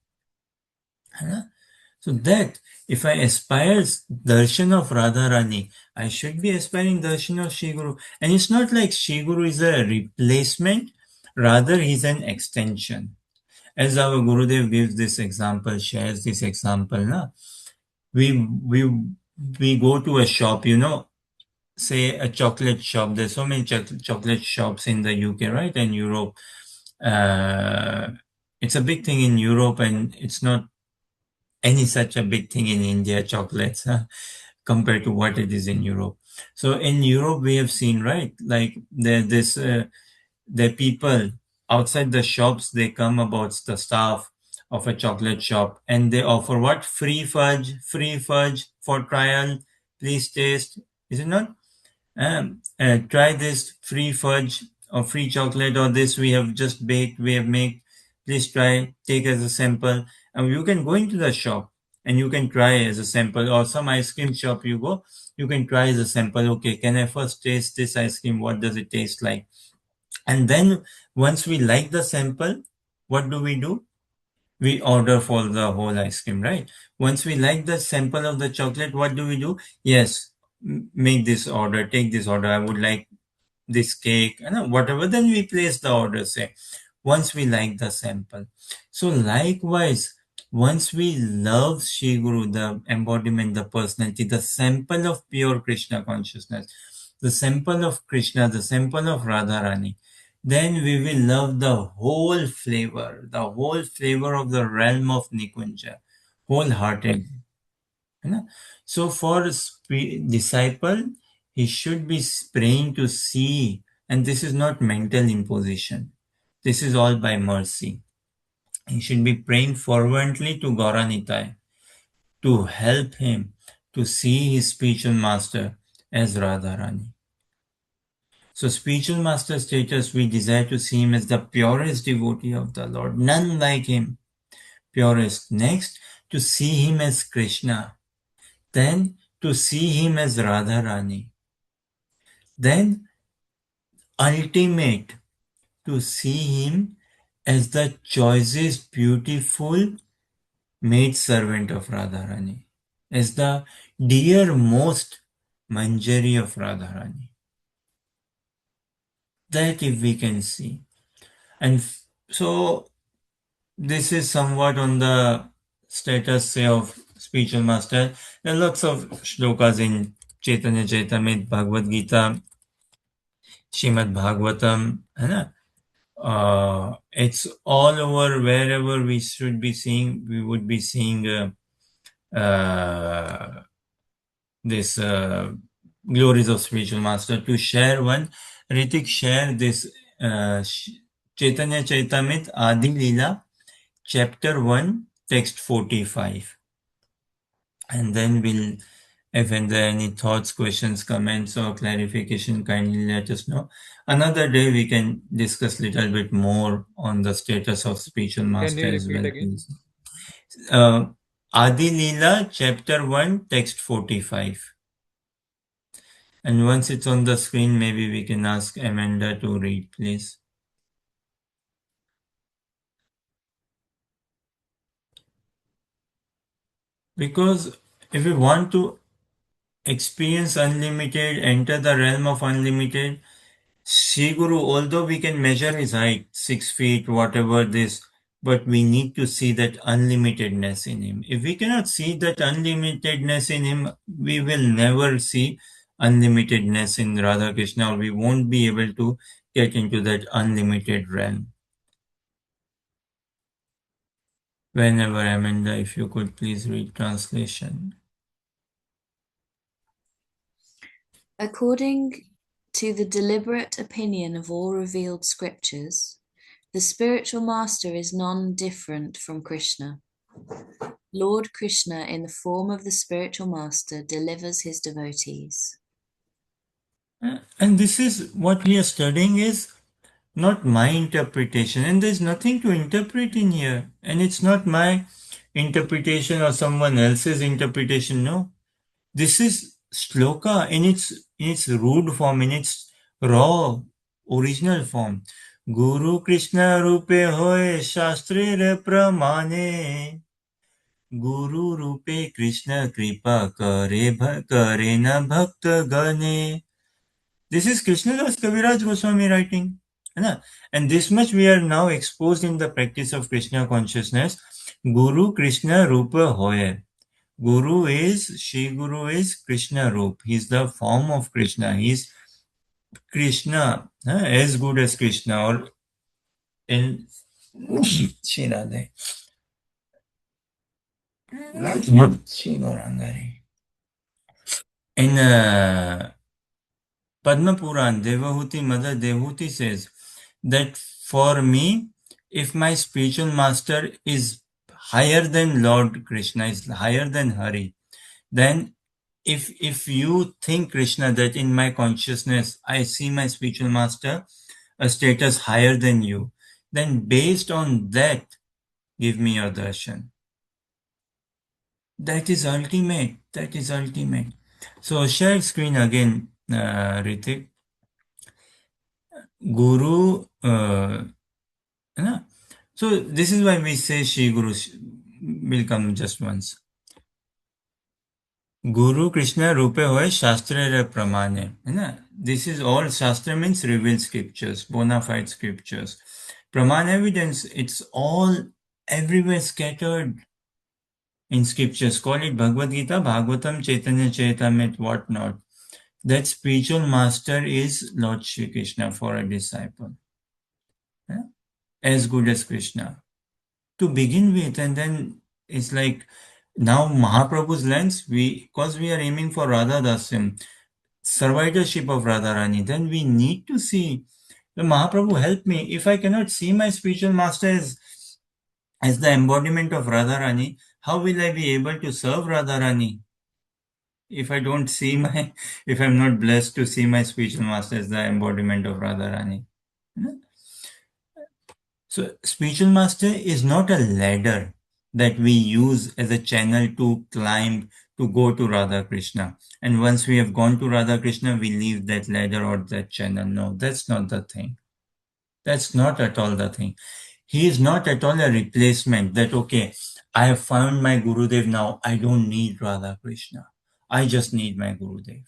So that if I aspire darshan of Radharani, I should be aspiring darshan of Shri Guru. And it's not like Shri Guru is a replacement, rather he's an extension. As our Gurudev gives this example, shares this example, we go to a shop, say a chocolate shop. There's so many chocolate shops in the UK, right? And Europe. It's a big thing in Europe, and it's not any such a big thing in India, chocolates, compared to what it is in Europe. So in Europe, we have seen, right, like the people outside the shops, they come about the staff of a chocolate shop and they offer what? Free fudge for trial, please taste. Is it not? Try this free fudge or free chocolate, or this we have just baked, we have made. Please try, take as a sample. And you can go into the shop and you can try as a sample, or some ice cream shop you go, you can try as a sample. Okay, can I first taste this ice cream? What does it taste like? And then once we like the sample, what do? We order for the whole ice cream, right? Once we like the sample of the chocolate, what do? Yes, make this order, take this order. I would like this cake, whatever, then we place the order, say, once we like the sample. So likewise, once we love Shri Guru, the embodiment, the personality, the sample of pure Krishna consciousness, the sample of Krishna, the sample of Radharani, then we will love the whole flavor of the realm of Nikunja, wholeheartedly. So for disciple, he should be praying to see, and this is not mental imposition. This is all by mercy. He should be praying fervently to Gauranitai to help him to see his spiritual master as Radharani. So spiritual master status, we desire to see him as the purest devotee of the Lord, none like him, purest. Next, to see him as Krishna. Then to see him as Radharani. Then ultimate, to see him as the choicest, beautiful maid servant of Radharani, as the dearmost Manjari of Radharani. That if we can see. And so this is somewhat on the status, say, of spiritual master. There are lots of shlokas in Chaitanya Charitamrita, Bhagavad Gita, Shrimad Bhagavatam, it's all over. Wherever we should be seeing, we would be seeing this glories of spiritual master. To share one, Ritik, share this Chaitanya Charitamrita Adi Leela, chapter 1, text 45. And then we'll, if there are any thoughts, questions, comments, or clarification, kindly let us know. Another day we can discuss a little bit more on the status of spiritual Can master you as repeat well. again? Adi Leela, chapter 1, text 45. And once it's on the screen, maybe we can ask Amanda to read, please. Because if we want to experience unlimited, enter the realm of unlimited, Sri Guru, although we can measure his height, 6 feet, whatever this, but we need to see that unlimitedness in him. If we cannot see that unlimitedness in him, we will never see unlimitedness in Radha Krishna, or we won't be able to get into that unlimited realm. Whenever, Amanda, if you could please read translation. According to the deliberate opinion of all revealed scriptures, the spiritual master is non-different from Krishna. Lord Krishna, in the form of the spiritual master, delivers his devotees. And this is what we are studying is not my interpretation, and there's nothing to interpret in here, and it's not my interpretation or someone else's interpretation. No, this is shloka in its rude form, in its raw original form. Guru Krishna rupe hoye shastre re pramane. Guru rupe Krishna kripa kare na bhakta gane. This is Krishnadas Kaviraj Goswami writing. And this much we are now exposed in the practice of Krishna consciousness. Guru Krishna Rupa Hoye. Shri Guru is Krishna Rup. He's the form of Krishna. He's Krishna, as good as Krishna, or in Shri Radhe. Shri Gaurangari. In Padma Puran, Devahuti, Mother Devahuti says that for me, if my spiritual master is higher than Lord Krishna, is higher than Hari, then if you think, Krishna, that in my consciousness I see my spiritual master a status higher than you, then based on that, give me your darshan. That is ultimate. That is ultimate. So share screen again, Ritik. Guru, so this is why we say Shri Guru will come just once. Guru Krishna rupe hoye shastra re pramane, This is all Shastra means revealed scriptures, bona fide scriptures. Praman evidence, it's all everywhere scattered in scriptures. Call it Bhagavad Gita, Bhagavatam, Chaitanya Charitamrita, whatnot. That spiritual master is Lord Shri Krishna for a disciple. Yeah? As good as Krishna. To begin with, and then it's like now Mahaprabhu's lens, because we are aiming for Radha Dasyam, survivorship of Radharani, then we need to see the Mahaprabhu help me. If I cannot see my spiritual master as the embodiment of Radharani, how will I be able to serve Radharani? If I don't see my, if I'm not blessed to see my spiritual master as the embodiment of Radharani. So spiritual master is not a ladder that we use as a channel to climb to go to Radha Krishna. And once we have gone to Radha Krishna, we leave that ladder or that channel. No, that's not the thing. That's not at all the thing. He is not at all a replacement that, okay, I have found my Gurudev now. I don't need Radha Krishna. I just need my Gurudev.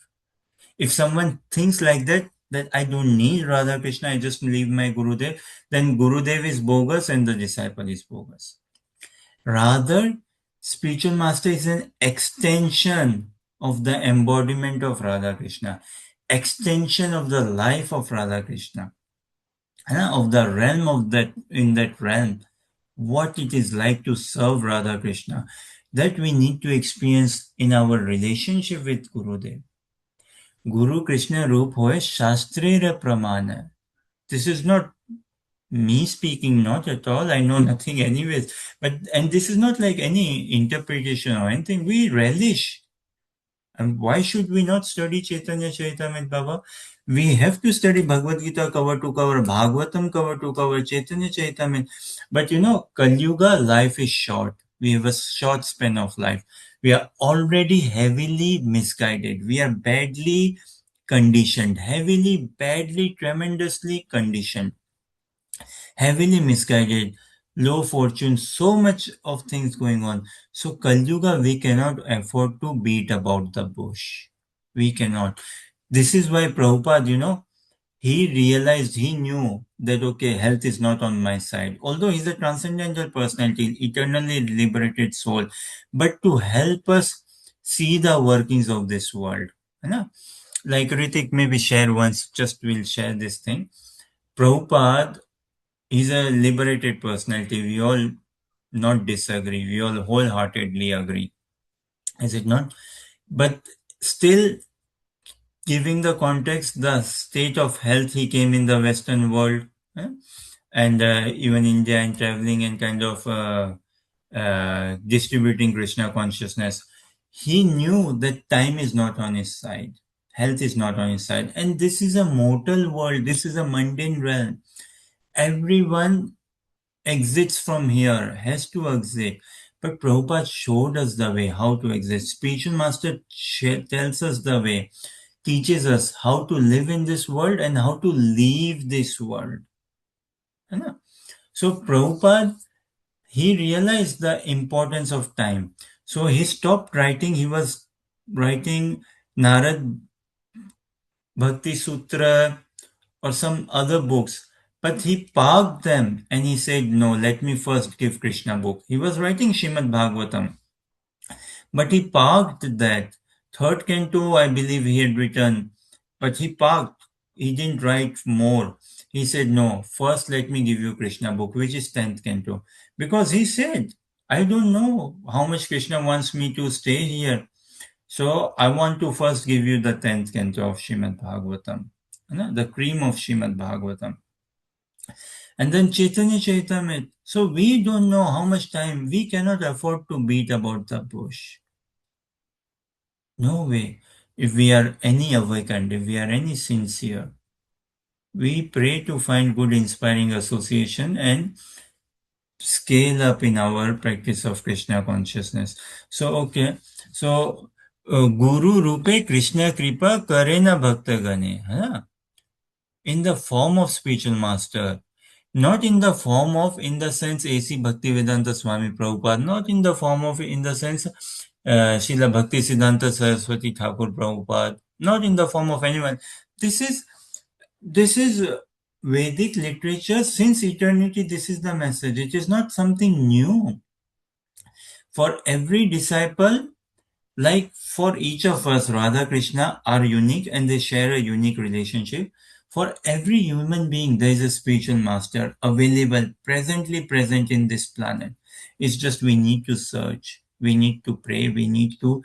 If someone thinks like that, that I don't need Radha Krishna, I just leave my Gurudev, then Gurudev is bogus and the disciple is bogus. Rather, spiritual master is an extension of the embodiment of Radha Krishna, extension of the life of Radha Krishna, of the realm of that, in that realm, what it is like to serve Radha Krishna, that we need to experience in our relationship with Gurudev. Guru Krishna Roop hoye Shastrira Pramana. This is not me speaking, not at all. I know nothing anyways. And this is not like any interpretation or anything. We relish. And why should we not study Chaitanya Charitamrita, Baba? We have to study Bhagavad Gita cover to cover, Bhagavatam cover to cover, Chaitanya Charitamrita. But Kali Yuga, life is short. We have a short span of life. We are already heavily misguided. We are badly conditioned, heavily, badly, tremendously conditioned, heavily misguided, low fortune, so much of things going on. So Kali Yuga, we cannot afford to beat about the bush. We cannot. This is why Prabhupada, he realized, he knew that, okay, health is not on my side. Although he's a transcendental personality, eternally liberated soul, but to help us see the workings of this world. Like Ritik maybe share once, just will share this thing. Prabhupada is a liberated personality. We all not disagree. We all wholeheartedly agree. Is it not? But still, giving the context, the state of health he came in the Western world, and even India, and traveling and kind of distributing Krishna consciousness, he knew that time is not on his side. Health is not on his side. And this is a mortal world. This is a mundane realm. Everyone exits from here, has to exit. But Prabhupada showed us the way how to exit. Spiritual Master tells us the way, teaches us how to live in this world and how to leave this world. So Prabhupada, he realized the importance of time. So he stopped writing. He was writing Narad Bhakti Sutra or some other books, but he parked them and he said, no, let me first give Krishna book. He was writing Shrimad Bhagavatam, but he parked that. Third canto, I believe he had written, but he parked. He didn't write more. He said, no, first let me give you Krishna book, which is 10th canto. Because he said, I don't know how much Krishna wants me to stay here. So I want to first give you the 10th canto of Shrimad Bhagavatam, the cream of Shrimad Bhagavatam. And then Chaitanya Charitamrita. So we don't know how much time. We cannot afford to beat about the bush. No way. If we are any awakened, if we are any sincere, we pray to find good inspiring association and scale up in our practice of Krishna consciousness. So, okay. So, Guru Rupe Krishna Kripa Karena Bhakta Gane. In the form of spiritual master. Not in the form of, in the sense, A.C. Bhaktivedanta Swami Prabhupada, not in the sense, Srila Bhakti Siddhanta Saraswati Thakur Prabhupada, not in the form of anyone. This is Vedic literature since eternity. This is the message. It is not something new. For every disciple, like for each of us, Radha Krishna are unique and they share a unique relationship. For every human being, there is a spiritual master available, presently present in this planet. It's just we need to search, we need to pray, we need to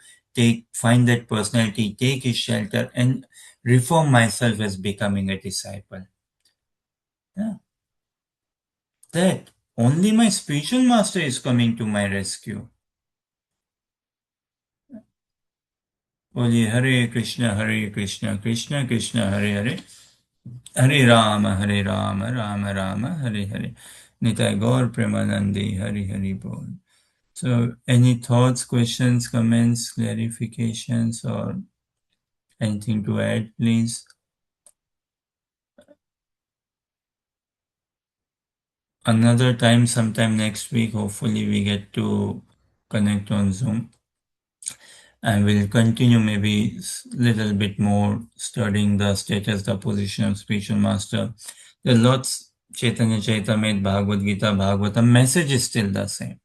find that personality, take his shelter, and reform myself as becoming a disciple. Yeah. That only my spiritual master is coming to my rescue. Only Hare Krishna, Krishna Krishna, Hare Hare. Hare Rama, Rama Rama, Hare Hare. Nitai Gaur Premanandi, Hare Hare Bol. So, any thoughts, questions, comments, clarifications, or anything to add, please? Another time, sometime next week, hopefully we get to connect on Zoom. And we'll continue maybe little bit more studying the status, the position of spiritual master. There are lots, Chaitanya Charitamrita, Bhagavad Gita, Bhagavatam, message is still the same.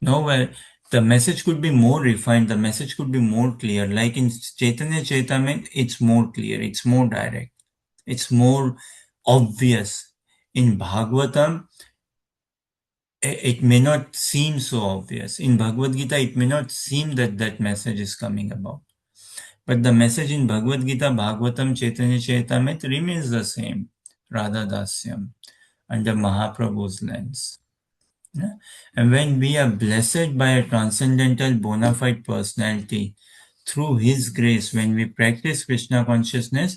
Nowhere, the message could be more refined, the message could be more clear. Like in Chaitanya Charitamrita, it's more clear, it's more direct, it's more obvious. In Bhagavatam, it may not seem so obvious. In Bhagavad Gita, it may not seem that that message is coming about. But the message in Bhagavad Gita, Bhagavatam, Chaitanya Charitamrita remains the same, Radha Dasyam, under Mahaprabhu's lens. Yeah? And when we are blessed by a transcendental bona fide personality, through his grace, when we practice Krishna consciousness,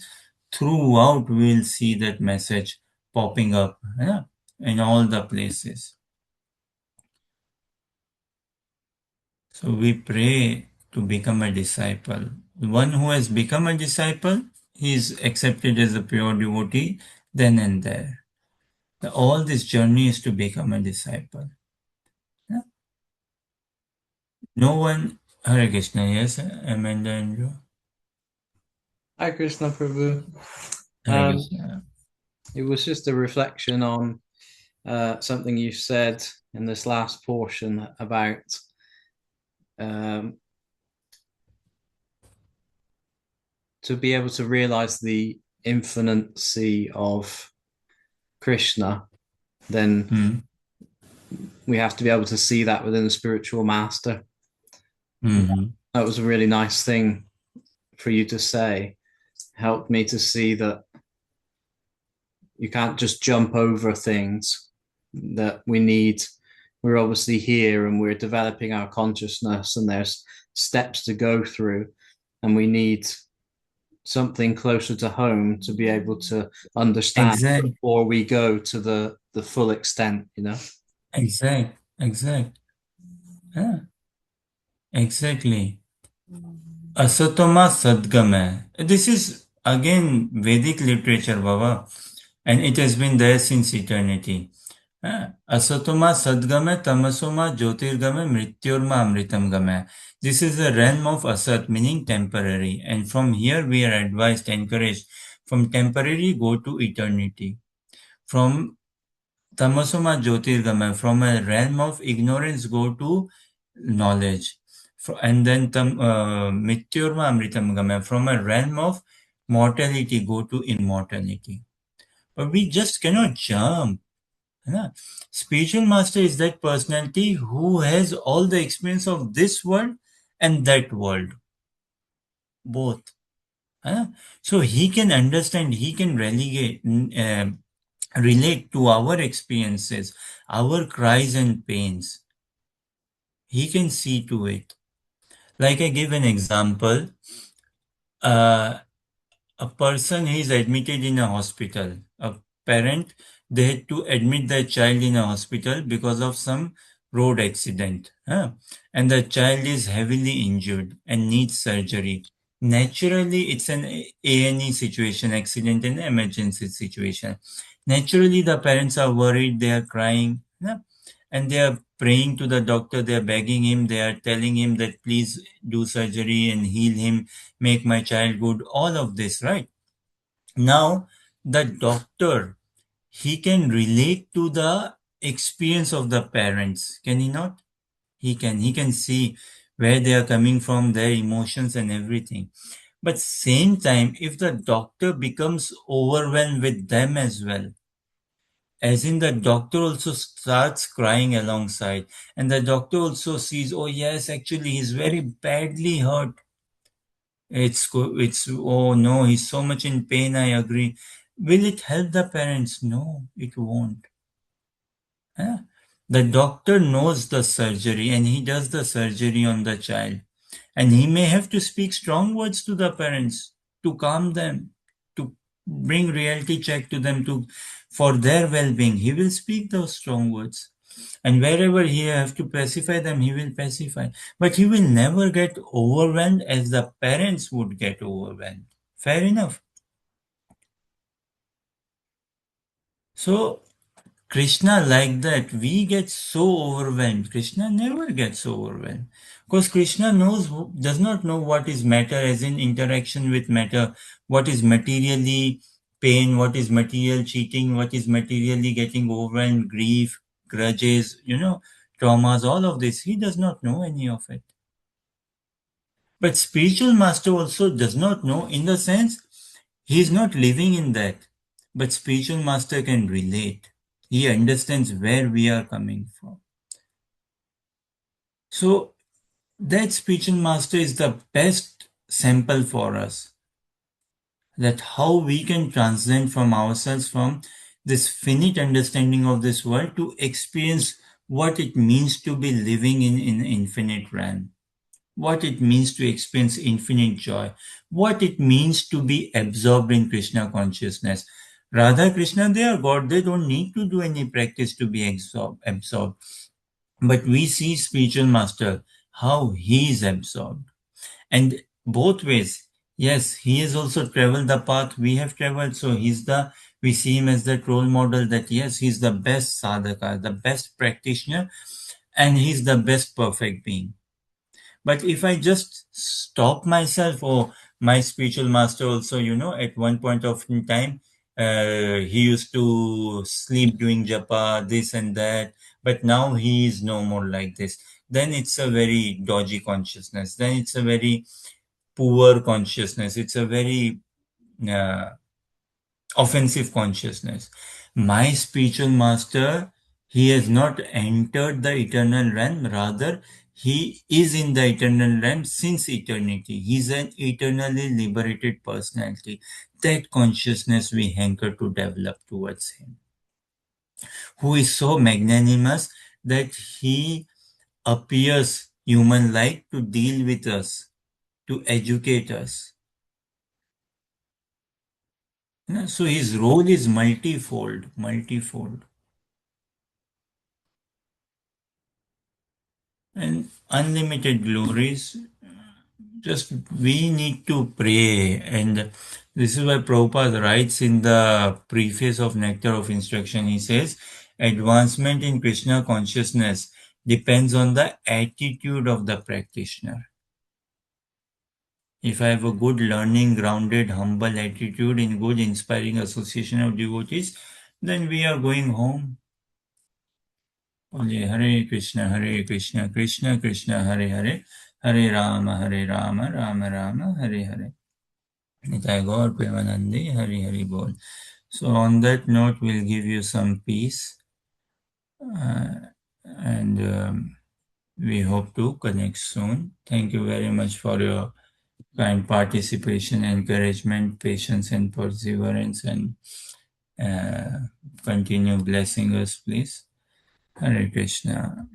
throughout we will see that message popping up, yeah, in all the places. So we pray to become a disciple. One who has become a disciple, he is accepted as a pure devotee then and there. All this journey is to become a disciple. Yeah? No one, Hare Krishna, yes, Amanda Andrew. Hi, Krishna Prabhu. Hare Krishna. It was just a reflection on something you said in this last portion about to be able to realize the infinity of Krishna, then we have to be able to see that within the spiritual master. That was a really nice thing for you to say. Helped me to see that you can't just jump over things, that we're obviously here and we're developing our consciousness and there's steps to go through, and we need something closer to home to be able to understand before we go to the full extent, you know? Exact. Yeah. Exactly. Asatoma Sadgama. This is again Vedic literature, Baba, and it has been there since eternity. Asatoma Sadgama, Tamasoma Jyotirgama, Mrityorma Amritam Gama. This is the realm of Asat, meaning temporary, and from here we are advised, encouraged, from temporary go to eternity. From Tamasoma Jyotirgama, from a realm of ignorance go to knowledge. And then Mityurma Amritam Gama, from a realm of mortality go to immortality. But we just cannot jump. Spiritual master is that personality who has all the experience of this world and that world. Both. So he can understand, he can relate to our experiences, our cries and pains. He can see to it. Like I give an example, a person is admitted in a hospital. A parent, they had to admit their child in a hospital because of some road accident. And the child is heavily injured and needs surgery. Naturally, it's an A&E situation, accident and emergency situation. Naturally, the parents are worried, they are crying, and they are praying to the doctor, they are begging him, they are telling him that please do surgery and heal him, make my child good, all of this, right? Now, the doctor, he can relate to the experience of the parents, can he not? He can see where they are coming from, their emotions and everything. But same time, if the doctor becomes overwhelmed with them as well, as in the doctor also starts crying alongside, and the doctor also sees, oh yes, actually he's very badly hurt. It's oh no, he's so much in pain, I agree. Will it help the parents? No, it won't. Huh? The doctor knows the surgery and he does the surgery on the child. And he may have to speak strong words to the parents to calm them, to bring reality check to them, to for their well-being. He will speak those strong words. And wherever he have to pacify them, he will pacify. But he will never get overwhelmed as the parents would get overwhelmed. Fair enough. So Krishna, like that, we get so overwhelmed. Krishna never gets overwhelmed. Because Krishna does not know what is matter as in interaction with matter, what is materially pain, what is material cheating, what is materially getting overwhelmed, grief, grudges, traumas, all of this. He does not know any of it. But spiritual master also does not know, in the sense he is not living in that. But spiritual master can relate. He understands where we are coming from. So that spiritual master is the best sample for us. That how we can transcend from ourselves from this finite understanding of this world to experience what it means to be living in infinite realm. What it means to experience infinite joy, what it means to be absorbed in Krishna consciousness. Radha Krishna, they are God, they don't need to do any practice to be absorbed. But we see spiritual master, how he is absorbed. And both ways, yes, he has also traveled the path we have traveled, so we see him as that role model that yes, he's the best sadhaka, the best practitioner, and he's the best perfect being. But if I just stop myself, or my spiritual master also, at one point of time, he used to sleep doing japa, this and that, but now he is no more like this. Then it's a very dodgy consciousness. Then it's a very poor consciousness. It's a very uh, offensive consciousness. My spiritual master, he has not entered the eternal realm, rather, he is in the eternal realm since eternity. He's an eternally liberated personality. That consciousness we hanker to develop towards him, who is so magnanimous that he appears human like to deal with us, to educate us. So his role is multifold. And unlimited glories. Just we need to pray, and this is why Prabhupada writes in the preface of Nectar of Instruction. He says, advancement in Krishna consciousness depends on the attitude of the practitioner. If I have a good learning, grounded, humble attitude in good, inspiring association of devotees, then we are going home. Only Hare Krishna, Krishna Krishna, Hare Hare, Hare Rama, Rama Rama, Hare Hare. Nitai Gaur Premanandi, Hari Hari Bol. So on that note, we'll give you some peace, and we hope to connect soon. Thank you very much for your kind participation, encouragement, patience, and perseverance, and continue blessing us, please. Hare Krishna.